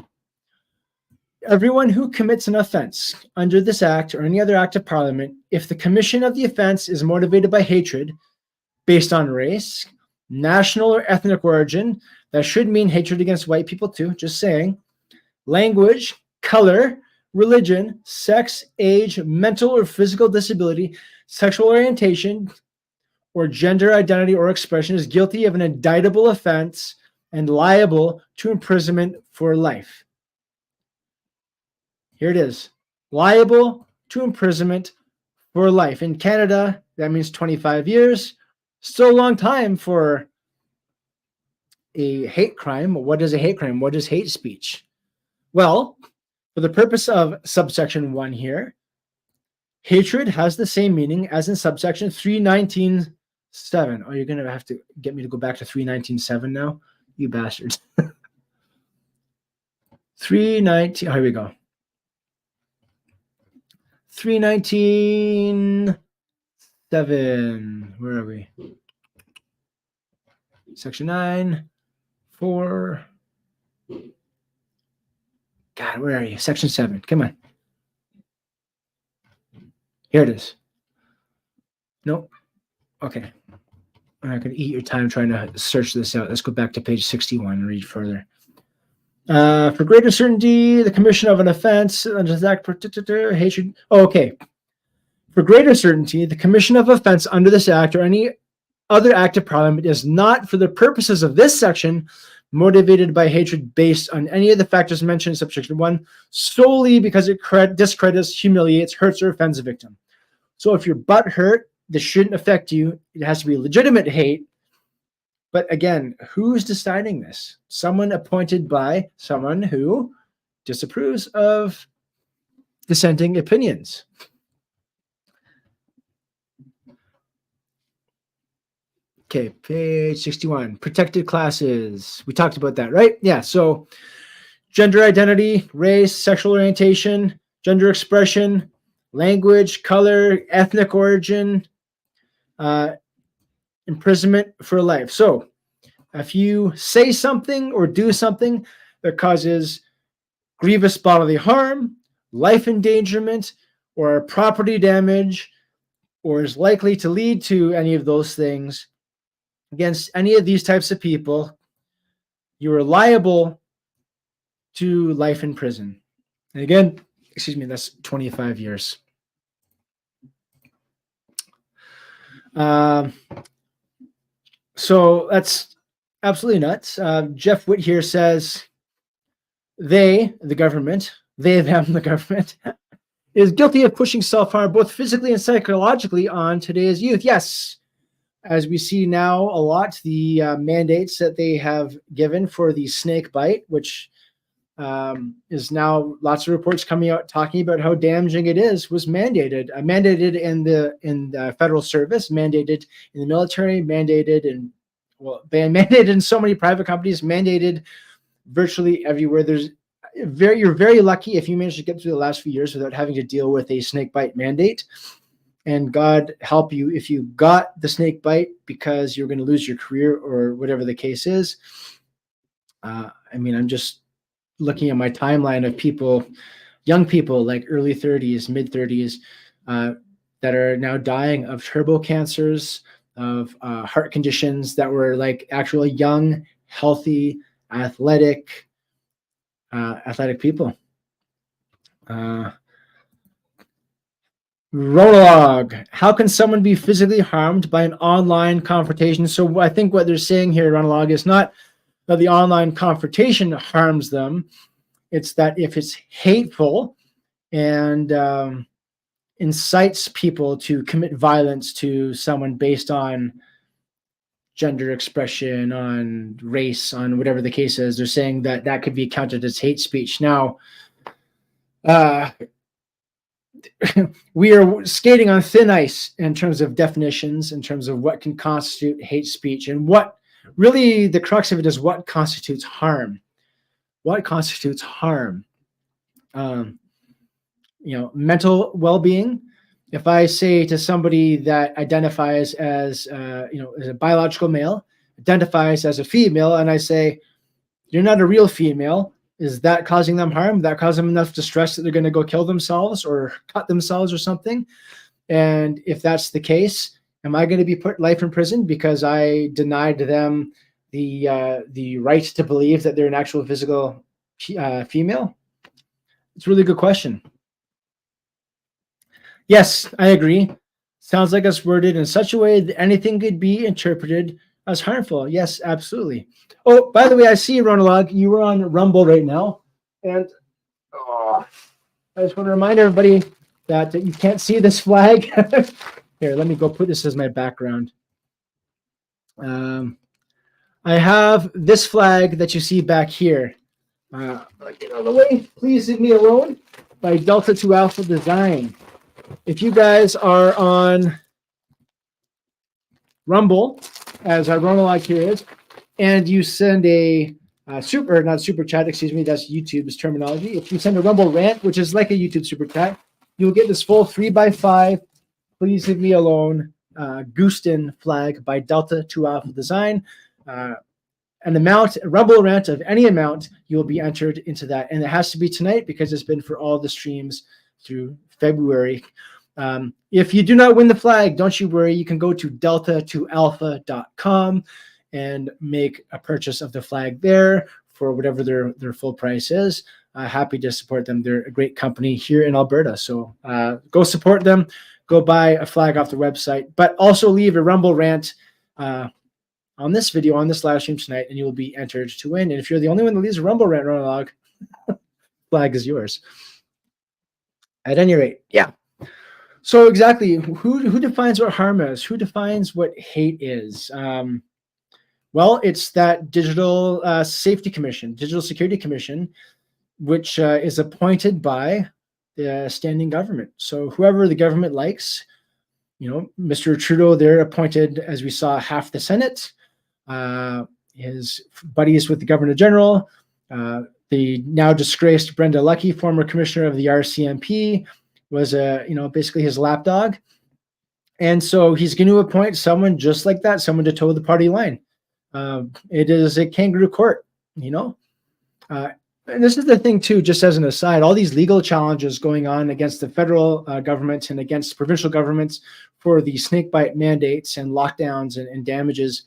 Everyone who commits an offense under this act or any other act of parliament, if the commission of the offense is motivated by hatred based on race, national or ethnic origin, that should mean hatred against white people too, just saying, language, color, religion, sex, age, mental or physical disability, sexual orientation, or gender identity or expression is guilty of an indictable offense and liable to imprisonment for life. Here it is. Liable to imprisonment for life. In Canada, that means 25 years. Still a long time for a hate crime. What is a hate crime? What is hate speech? Well, for the purpose of subsection 1 here, hatred has the same meaning as in subsection 319.7. Oh, you're going to have to get me to go back to 319.7 now? You bastards. 319, here we go. 319.7. Where are we? Section 9, 4. God, where are you? Section 7. Come on. Here it is. Nope. Okay. I'm not going to eat your time trying to search this out. Let's go back to page 61 and read further. For greater certainty, the commission of an offense under this act, hatred. Oh, okay. For greater certainty, the commission of offense under this act or any other act of parliament is not for the purposes of this section motivated by hatred based on any of the factors mentioned in subsection 1 solely because it discredits, humiliates, hurts, or offends a victim. So if your butt hurt, this shouldn't affect you. It has to be legitimate hate. But again, who's deciding this? Someone appointed by someone who disapproves of dissenting opinions. Okay, page 61, protected classes. We talked about that, right? Yeah, so gender identity, race, sexual orientation, gender expression, language, color, ethnic origin, imprisonment for life. So if you say something or do something that causes grievous bodily harm, life endangerment, or property damage, or is likely to lead to any of those things against any of these types of people, you are liable to life in prison. And again, excuse me, that's 25 years. So that's absolutely nuts. Jeff Witt here says they, the government, the government, is guilty of pushing self-harm both physically and psychologically on today's youth. Yes, as we see now a lot, the mandates that they have given for the snake bite, which is now lots of reports coming out talking about how damaging it is, was mandated in the federal service, mandated in the military, mandated in so many private companies, mandated virtually everywhere. You're very lucky if you manage to get through the last few years without having to deal with a snake bite mandate. And God help you if you got the snake bite because you're going to lose your career or whatever the case is. I mean, I'm just looking at my timeline of people, young people like early 30s, mid 30s, that are now dying of turbo cancers, of heart conditions that were like actually young, healthy, athletic people. Ronologue. How can someone be physically harmed by an online confrontation? So I think what they're saying here, Ronologue, is not that the online confrontation harms them. It's that if it's hateful and incites people to commit violence to someone based on gender expression, on race, on whatever the case is, they're saying that that could be counted as hate speech. Now, we are skating on thin ice in terms of definitions, in terms of what can constitute hate speech, and what really the crux of it is what constitutes harm. What constitutes harm? Mental well-being. If I say to somebody that identifies as, as a biological male, identifies as a female, and I say, you're not a real female, is that causing them harm? That causing them enough distress that they're going to go kill themselves or cut themselves or something? And if that's the case, am I going to be put life in prison because I denied them the right to believe that they're an actual physical female? It's a really good question. Yes, I agree. Sounds like it's worded in such a way that anything could be interpreted as harmful. Yes, absolutely. Oh, by the way, I see, Ronologue, you were on Rumble right now. And I just want to remind everybody that you can't see this flag. Here, let me go put this as my background. I have this flag that you see back here. Get out of the way. Please leave me alone. By Delta 2 Alpha Design. If you guys are on Rumble, as our Ronologue here is, and you send a not super chat, excuse me, that's YouTube's terminology. If you send a Rumble rant, which is like a YouTube super chat, you'll get this full 3x5, please leave me alone, Gooston flag by Delta 2 Alpha Design. An amount, a Rumble rant of any amount, you will be entered into that. And it has to be tonight because it's been for all the streams through February. If you do not win the flag, don't you worry. You can go to delta2alpha.com and make a purchase of the flag there for whatever their full price is. Happy to support them. They're a great company here in Alberta. So go support them. go buy a flag off the website, but also leave a Rumble rant on this video, on this live stream tonight, and you will be entered to win. And if you're the only one that leaves a Rumble rant monologue, flag is yours. At any rate, yeah. So exactly, who defines what harm is? Who defines what hate is? Well, it's that Digital Safety Commission, Digital Security Commission, which is appointed by the standing government. So whoever the government likes, you know, Mr. Trudeau there appointed, as we saw, half the Senate. His buddies with the Governor General, the now disgraced Brenda Lucki, former commissioner of the RCMP, was basically his lapdog. And so he's going to appoint someone just like that, someone to toe the party line. It is a kangaroo court, you know. And this is the thing too, just as an aside, all these legal challenges going on against the federal government and against provincial governments for the snakebite mandates and lockdowns and damages.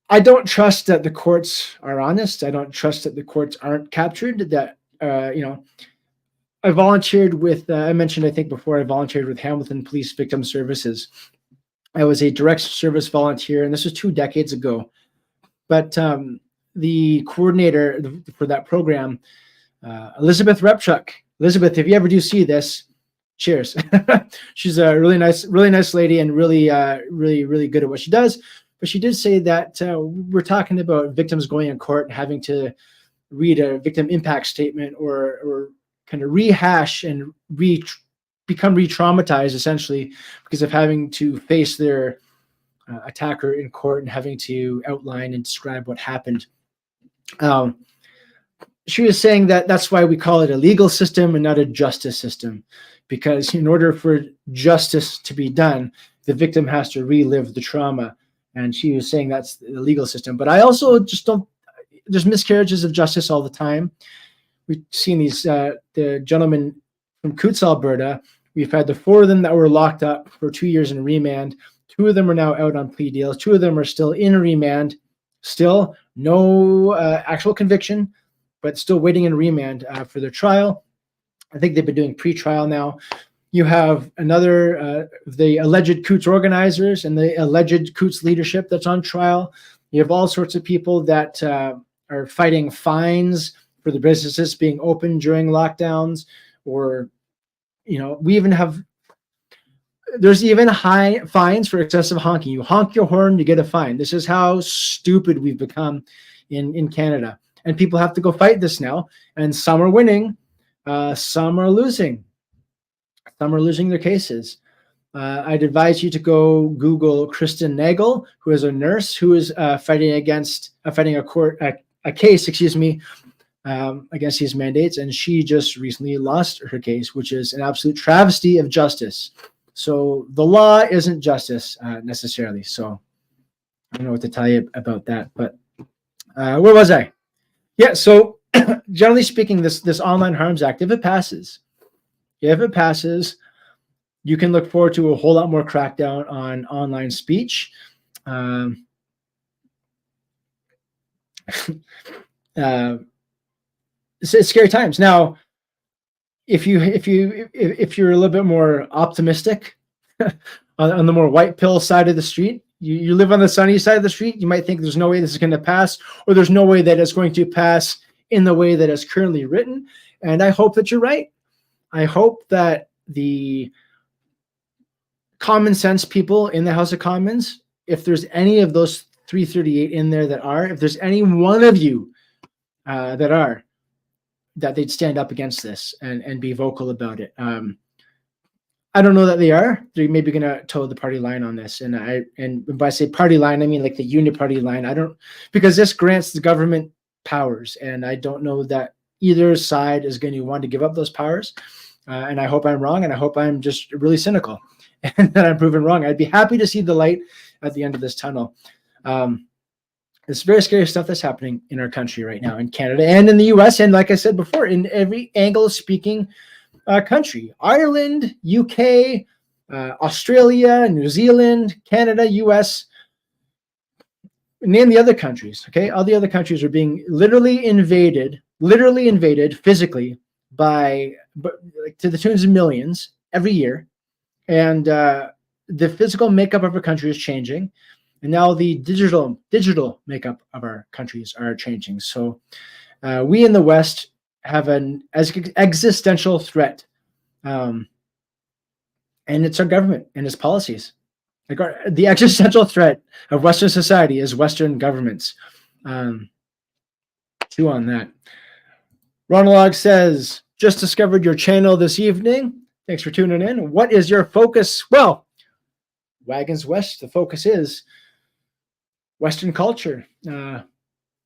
I don't trust that the courts are honest. I don't trust that the courts aren't captured. That, I volunteered with, I mentioned, I think before, I volunteered with Hamilton Police Victim Services. I was a direct service volunteer, and this was 2 decades ago. But the coordinator for that program, Elizabeth Repchuk. Elizabeth, if you ever do see this, cheers. She's a really nice lady, and really good at what she does. But she did say that we're talking about victims going in court and having to read a victim impact statement or kind of rehash and become re-traumatized, essentially, because of having to face their attacker in court and having to outline and describe what happened. She was saying that that's why we call it a legal system and not a justice system, because in order for justice to be done, the victim has to relive the trauma. And she was saying that's the legal system. But I also just don't, there's miscarriages of justice all the time. We've seen these, the gentleman from Coutts, Alberta, we've had the 4 of them that were locked up for 2 years in remand. 2 of them are now out on plea deals. 2 of them are still in remand, still no actual conviction, but still waiting in remand for their trial. I think they've been doing pre-trial now. You have another, the alleged Coutts organizers and the alleged Coutts leadership that's on trial. You have all sorts of people that are fighting fines for the businesses being open during lockdowns, or, you know, we even have, there's even high fines for excessive honking. You honk your horn, you get a fine. This is how stupid we've become in Canada. And people have to go fight this now. And some are winning, some are losing. Some are losing their cases. I'd advise you to go Google Kristen Nagel, who is a nurse who is fighting a case, against these mandates, and she just recently lost her case, which is an absolute travesty of justice. So the law isn't justice necessarily. So I don't know what to tell you about that. But where was I? Yeah. So generally speaking, this Online Harms Act, if it passes, you can look forward to a whole lot more crackdown on online speech. It's scary times. Now, if you're a little bit more optimistic on the more white pill side of the street, you live on the sunny side of the street, you might think there's no way this is going to pass, or there's no way that it's going to pass in the way that it's currently written. And I hope that you're right. I hope that the common sense people in the House of Commons, if there's any of those 338 in there if there's any one of you that they'd stand up against this and be vocal about it. I don't know that they are. They're maybe going to toe the party line on this. And by say party line, I mean like the uniparty line. Because this grants the government powers, and I don't know that either side is going to want to give up those powers. And I hope I'm wrong, and I hope I'm just really cynical and that I'm proven wrong. I'd be happy to see the light at the end of this tunnel. It's very scary stuff that's happening in our country right now, in Canada and in the US. And like I said before, in every English-speaking country, Ireland, UK, Australia, New Zealand, Canada, US, name the other countries, okay? All the other countries are being literally invaded physically by but like to the tunes of millions every year. And the physical makeup of our country is changing, and now the digital makeup of our countries are changing. So we in the West have an existential threat, and it's our government and its policies. Like the existential threat of Western society is Western governments. Chew on that. Ronalog says, just discovered your channel this evening. Thanks for tuning in. What is your focus? Well, Wagons West, the focus is Western culture. Ronalog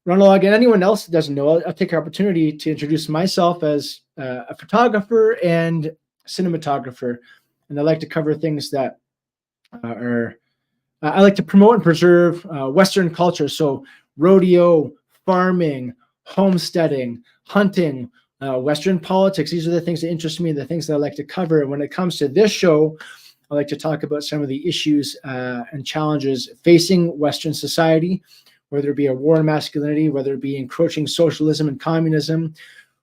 and anyone else that doesn't know, I'll take the opportunity to introduce myself as a photographer and cinematographer. And I like to cover things that I like to promote and preserve Western culture. So rodeo, farming, homesteading, hunting, Western politics. These are the things that interest me, the things that I like to cover. When it comes to this show, I like to talk about some of the issues and challenges facing Western society, whether it be a war on masculinity, whether it be encroaching socialism and communism,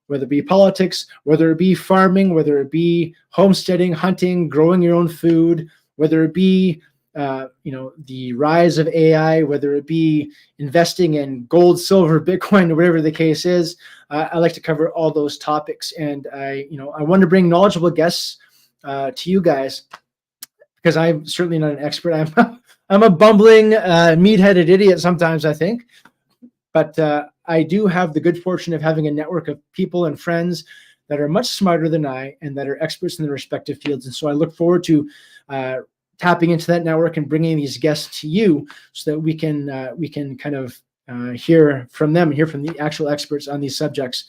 whether it be politics, whether it be farming, whether it be homesteading, hunting, growing your own food, whether it be the rise of AI, whether it be investing in gold, silver, Bitcoin, or whatever the case is. I like to cover all those topics, and I want to bring knowledgeable guests to you guys, because I'm certainly not an expert. I'm a bumbling, meat-headed idiot sometimes, I think, but I do have the good fortune of having a network of people and friends that are much smarter than I and that are experts in their respective fields. And so I look forward to tapping into that network and bringing these guests to you so that we can kind of hear from them and hear from the actual experts on these subjects,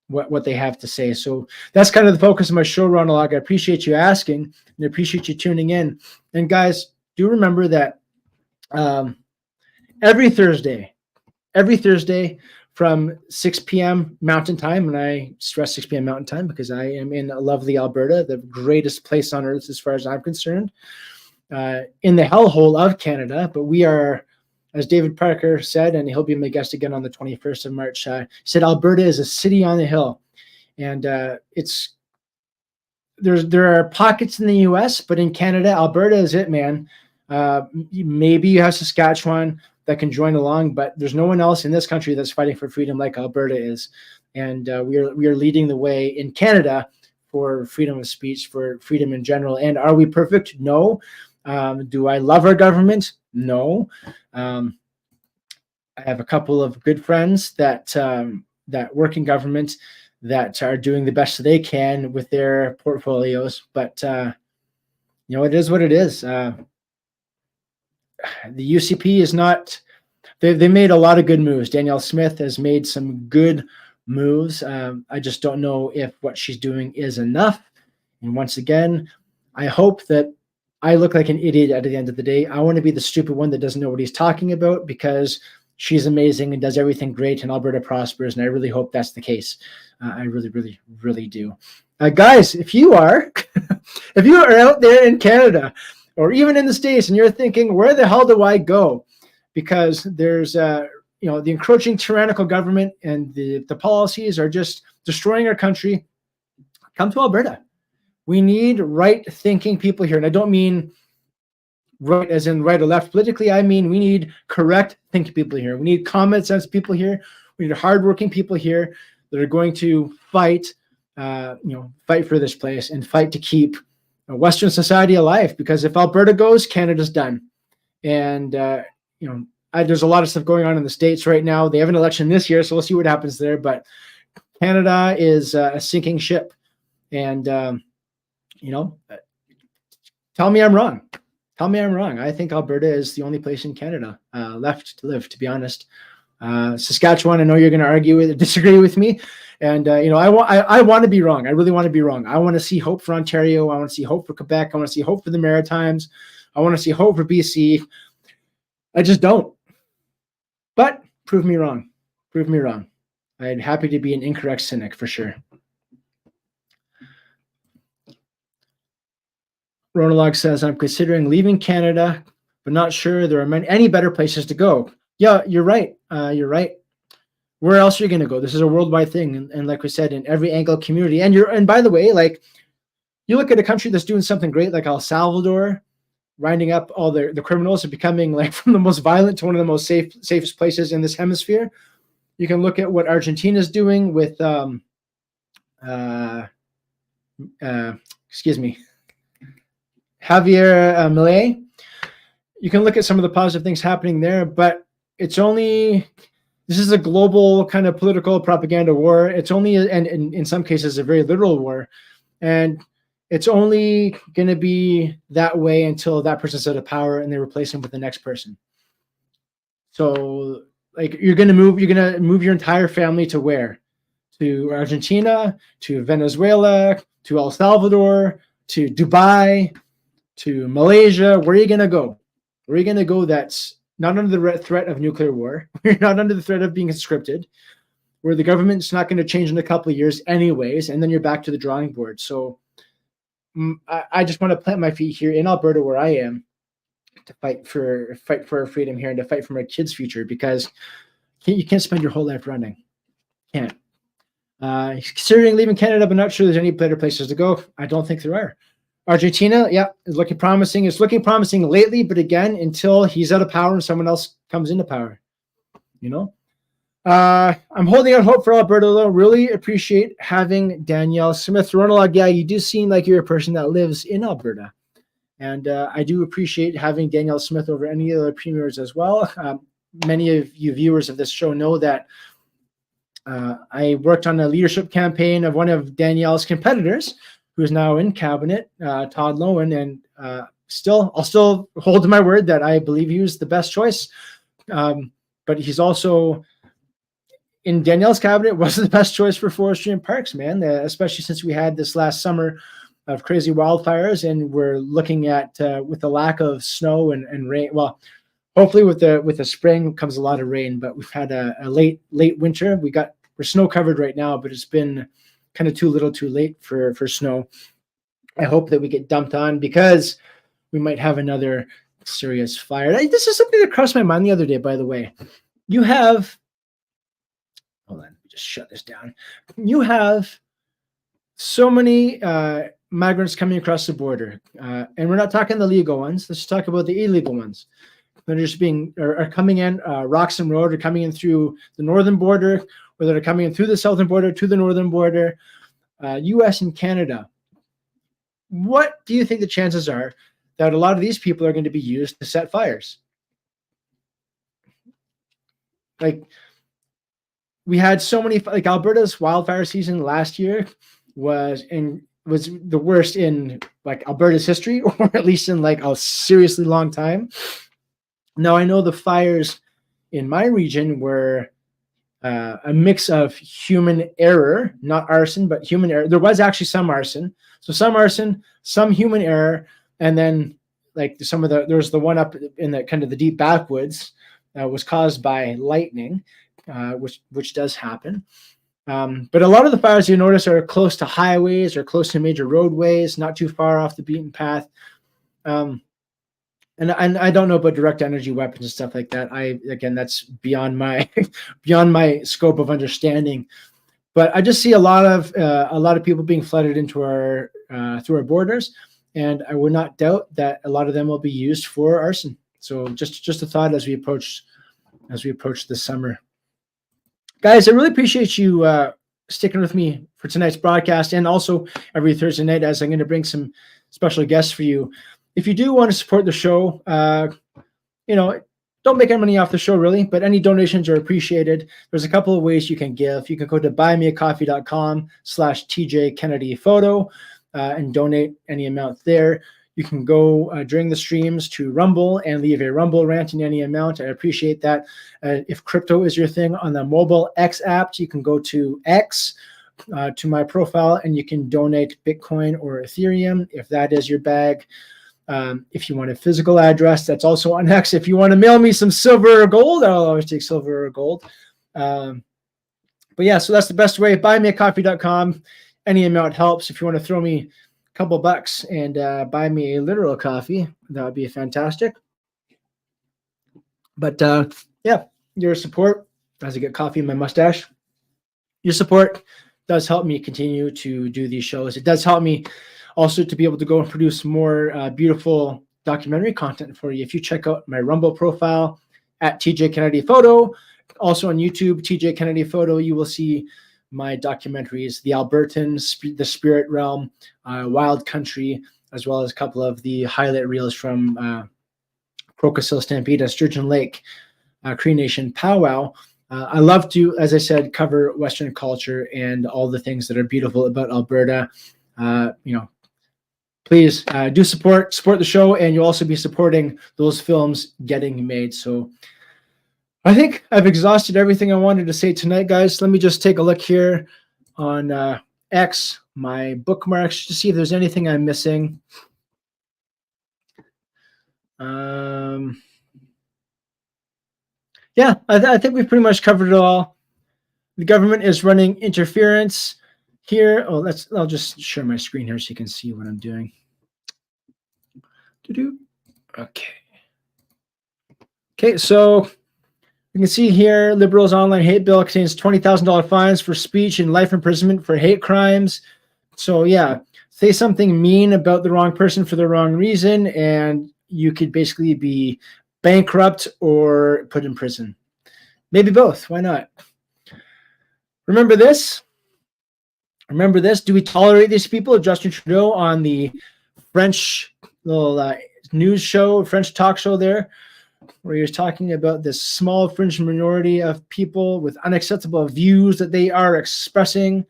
what they have to say. So that's kind of the focus of my show, Ronalog. I appreciate you asking, and I appreciate you tuning in. And guys, do remember that every Thursday from 6 p.m. Mountain Time, and I stress 6 p.m. Mountain Time because I am in lovely Alberta, the greatest place on earth as far as I'm concerned, in the hellhole of Canada. But we are, as David Parker said, and he'll be my guest again on the 21st of March, he said Alberta is a city on the hill. And there are pockets in the U.S., but in Canada, Alberta is it, man. Maybe you have Saskatchewan that can join along, but there's no one else in this country that's fighting for freedom like Alberta is. And we are leading the way in Canada for freedom of speech, for freedom in general. And are we perfect? No. Do I love our government? No. I have a couple of good friends that work in government that are doing the best they can with their portfolios, but it is what it is. The UCP is not, they made a lot of good moves. Danielle Smith has made some good moves. I just don't know if what she's doing is enough. And once again, I hope that I look like an idiot at the end of the day. I want to be the stupid one that doesn't know what he's talking about, because she's amazing and does everything great and Alberta prospers. And I really hope that's the case. I really, really, really do. Guys, if you are out there in Canada, or even in the States, and you're thinking, where the hell do I go? Because there's, the encroaching tyrannical government and the policies are just destroying our country. Come to Alberta. We need right-thinking people here. And I don't mean right as in right or left politically. I mean, we need correct thinking people here. We need common sense people here. We need hardworking people here that are going to fight for this place and fight to keep Western society alive, because if Alberta goes, Canada's done. And there's a lot of stuff going on in the States right now. They have an election this year, so we'll see what happens there. But Canada is a sinking ship, and tell me I'm wrong. Tell me I'm wrong. I think Alberta is the only place in Canada left to live, to be honest. Saskatchewan, I know you're going to disagree with me. And, I want to be wrong. I really want to be wrong. I want to see hope for Ontario. I want to see hope for Quebec. I want to see hope for the Maritimes. I want to see hope for BC. I just don't. But prove me wrong. Prove me wrong. I'm happy to be an incorrect cynic for sure. Ronalog says, I'm considering leaving Canada, but not sure there are any better places to go. Yeah, you're right. You're right. where else are you going to go? This is a worldwide thing. And like we said, in every Anglo community. And by the way, like, you look at a country that's doing something great, like El Salvador, rounding up all the criminals and becoming, like, from the most violent to one of the most safest places in this hemisphere. You can look at what Argentina is doing with, excuse me, Javier Milei. You can look at some of the positive things happening there, but this is a global kind of political propaganda war. It's only, and in some cases, a very literal war. And it's only going to be that way until that person's out of power and they replace him with the next person. So, like, you're going to move your entire family to where? To Argentina, to Venezuela, to El Salvador, to Dubai, to Malaysia. Where are you going to go? Where are you going to go that's not under the threat of nuclear war? You're not under the threat of being conscripted, where the government's not going to change in a couple of years anyways, and then you're back to the drawing board. So I just want to plant my feet here in Alberta, where I am, to fight for our freedom here and to fight for my kids' future, because you can't spend your whole life running. Can't. Considering leaving Canada, but not sure there's any better places to go. I don't think there are. Argentina, yeah, is looking promising. It's looking promising lately, but again, until he's out of power and someone else comes into power, you know. I'm holding out hope for Alberta, though. Really appreciate having Danielle Smith. Ronald, yeah, you do seem like you're a person that lives in Alberta. And I do appreciate having Danielle Smith over any other premiers as well. Many of you viewers of this show know that I worked on a leadership campaign of one of Danielle's competitors, who is now in cabinet, Todd Lowen, and I'll still hold to my word that I believe he was the best choice. But he's also, in Danielle's cabinet, wasn't the best choice for forestry and parks, man, especially since we had this last summer of crazy wildfires, and we're looking at, with the lack of snow and rain, well, hopefully with the spring comes a lot of rain, but we've had a late winter. We're snow covered right now, but it's been kind of too little too late for snow. I hope that we get dumped on, because we might have another serious fire. This is something that crossed my mind the other day, by the way. You have, hold on, let me just shut this down. You have so many migrants coming across the border, and we're not talking the legal ones. Let's talk about the illegal ones. They're just are coming in Roxham Road, or coming in through the northern border, or they're coming in through the southern border to the northern border, U.S. and Canada. What do you think the chances are that a lot of these people are going to be used to set fires? Like, we had so many, like, Alberta's wildfire season last year was the worst in, like, Alberta's history, or at least in, like, a seriously long time. Now, I know the fires in my region were a mix of human error, not arson, but human error. There was actually some arson. So some arson, some human error, and then, like, there was the one up in the kind of the deep backwoods was caused by lightning, which does happen. But a lot of the fires, you notice, are close to highways or close to major roadways, not too far off the beaten path. And I don't know about direct energy weapons and stuff like that. Again, that's beyond my scope of understanding. But I just see a lot of people being flooded into through our borders, and I would not doubt that a lot of them will be used for arson. So just a thought as we approach this summer. Guys, I really appreciate you sticking with me for tonight's broadcast, and also every Thursday night, as I'm going to bring some special guests for you. If you do want to support the show, don't make any money off the show, really, but any donations are appreciated. There's a couple of ways you can give. You can go to buymeacoffee.com/tjkennedyphoto and donate any amount there. You can go during the streams to Rumble and leave a Rumble rant in any amount. I appreciate that. If crypto is your thing on the mobile X app, you can go to X, to my profile, and you can donate Bitcoin or Ethereum if that is your bag. If you want a physical address, that's also on X. If you want to mail me some silver or gold, I'll always take silver or gold. But yeah, so that's the best way. Buymeacoffee.com. Any amount helps. If you want to throw me a couple bucks and buy me a literal coffee, that would be fantastic. But yeah, your support as I get coffee in my mustache. Your support does help me continue to do these shows. It does help me also to be able to go and produce more beautiful documentary content for you. If you check out my Rumble profile at TJ Kennedy Photo, also on YouTube, TJ Kennedy Photo, you will see my documentaries, The Albertan, The Spirit Realm, Wild Country, as well as a couple of the highlight reels from Crocus Hill Stampede at Sturgeon Lake, Cree Nation Powwow. I love to, as I said, cover Western culture and all the things that are beautiful about Alberta. Please do support the show, and you'll also be supporting those films getting made. So I think I've exhausted everything I wanted to say tonight, guys. Let me just take a look here on X, my bookmarks, to see if there's anything I'm missing. Yeah, I think we've pretty much covered it all. The government is running interference here. Oh, I'll just share my screen here so you can see what I'm doing. Okay, so you can see here, Liberals' online hate bill contains $20,000 fines for speech and life imprisonment for hate crimes. So yeah, say something mean about the wrong person for the wrong reason, and you could basically be bankrupt or put in prison. Maybe both. Why not? Remember this? Remember this? Do we tolerate these people? Justin Trudeau on the French little news show, French talk show there, where he was talking about this small fringe minority of people with unacceptable views that they are expressing.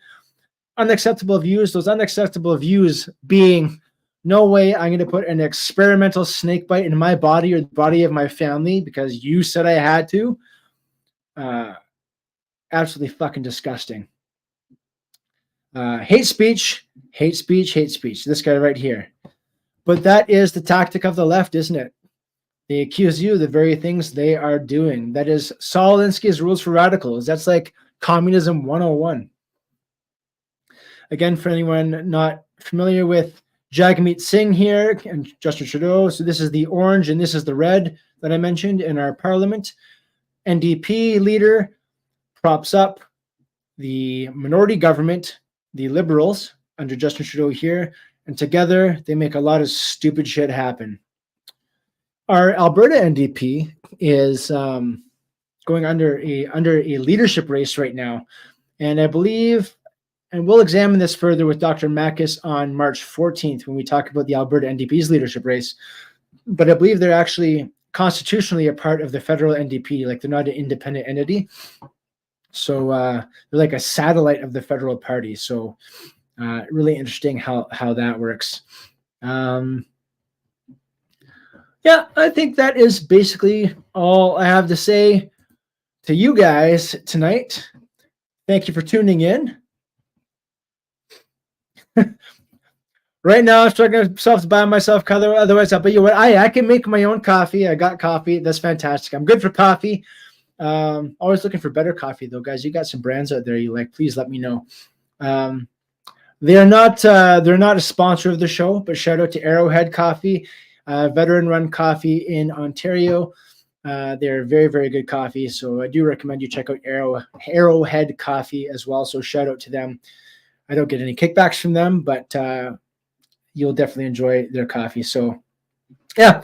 Unacceptable views, those unacceptable views being, no way I'm going to put an experimental snake bite in my body or the body of my family because you said I had to. Absolutely fucking disgusting. Hate speech, hate speech, hate speech. This guy right here. But that is the tactic of the left, isn't it? They accuse you of the very things they are doing. That is Saul Alinsky's rules for radicals. That's like communism 101. Again, for anyone not familiar with Jagmeet Singh here and Justin Trudeau, so this is the orange and this is the red that I mentioned in our parliament. NDP leader props up the minority government, the Liberals, under Justin Trudeau here, and together they make a lot of stupid shit happen. Our Alberta NDP is going under a leadership race right now, and I believe, and we'll examine this further with Dr. Makis on March 14th when we talk about the Alberta NDP's leadership race, but I believe they're actually constitutionally a part of the federal NDP, like they're not an independent entity. So they're like a satellite of the federal party. So really interesting how that works. Yeah, I think that is basically all I have to say to you guys tonight. Thank you for tuning in. Right now, I'm struggling myself to buy myself color. Otherwise, I'll bet you what, I can make my own coffee. I got coffee. That's fantastic. I'm good for coffee. Always looking for better coffee, though, guys. You got some brands out there you like? Please let me know. They're not a sponsor of the show, but shout out to Arrowhead Coffee, veteran-run coffee in Ontario. They're very, very good coffee, so I do recommend you check out Arrowhead Coffee as well. So shout out to them. I don't get any kickbacks from them, but you'll definitely enjoy their coffee. So yeah.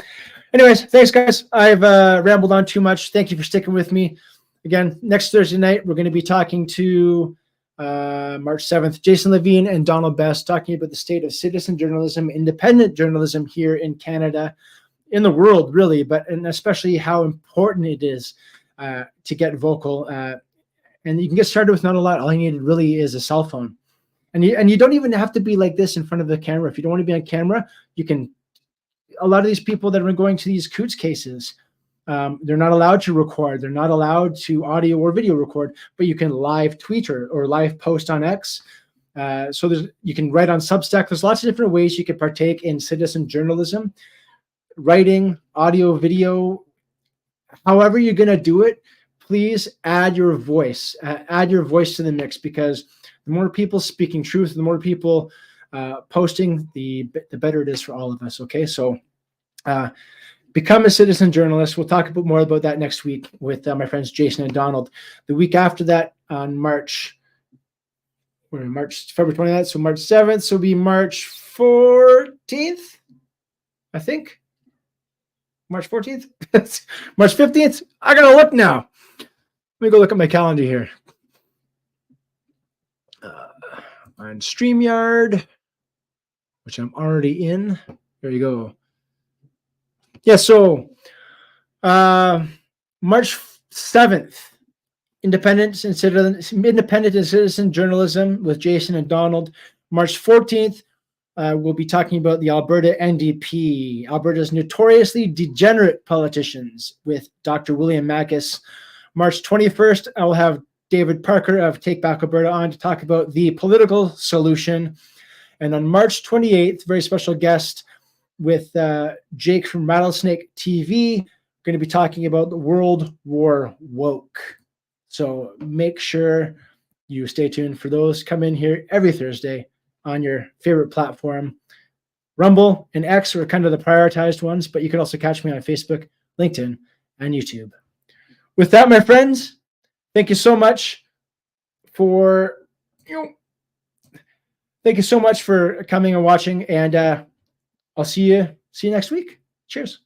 Anyways, thanks, guys. I've rambled on too much. Thank you for sticking with me. Again, next Thursday night, we're going to be talking to March 7th, Jason Levine and Donald Best, talking about the state of citizen journalism, independent journalism here in Canada, in the world, really, and especially how important it is to get vocal. And you can get started with not a lot. All you need really is a cell phone. And you don't even have to be like this in front of the camera. If you don't want to be on camera, you can. A lot of these people that are going to these Coots cases, they're not allowed to record. They're not allowed to audio or video record, but you can live tweet or live post on X. So you can write on Substack. There's lots of different ways you can partake in citizen journalism, writing, audio, video, however you're going to do it. Please add your voice. Add your voice to the mix, because the more people speaking truth, the more people posting, the better it is for all of us. Okay, so become a citizen journalist. We'll talk more about that next week with my friends Jason and Donald. The week after that, on February 29th, so March 7th, so it'll be March 14th, I think. March 14th? March 15th? I gotta look now. Let me go look at my calendar here. On StreamYard, which I'm already in. There you go. Yeah, so March 7th, independent and citizen journalism with Jason and Donald. March 14th, we'll be talking about the Alberta NDP, Alberta's notoriously degenerate politicians, with Dr. William Mackis. March 21st, I'll have David Parker of Take Back Alberta on to talk about the political solution. And on March 28th, very special guest with Jake from Rattlesnake TV, going to be talking about the World War Woke. So make sure you stay tuned for those. Come in here every Thursday on your favorite platform. Rumble and X are kind of the prioritized ones, but you can also catch me on Facebook, LinkedIn, and YouTube. With that, my friends, thank you so much for coming and watching, and I'll see you next week. Cheers.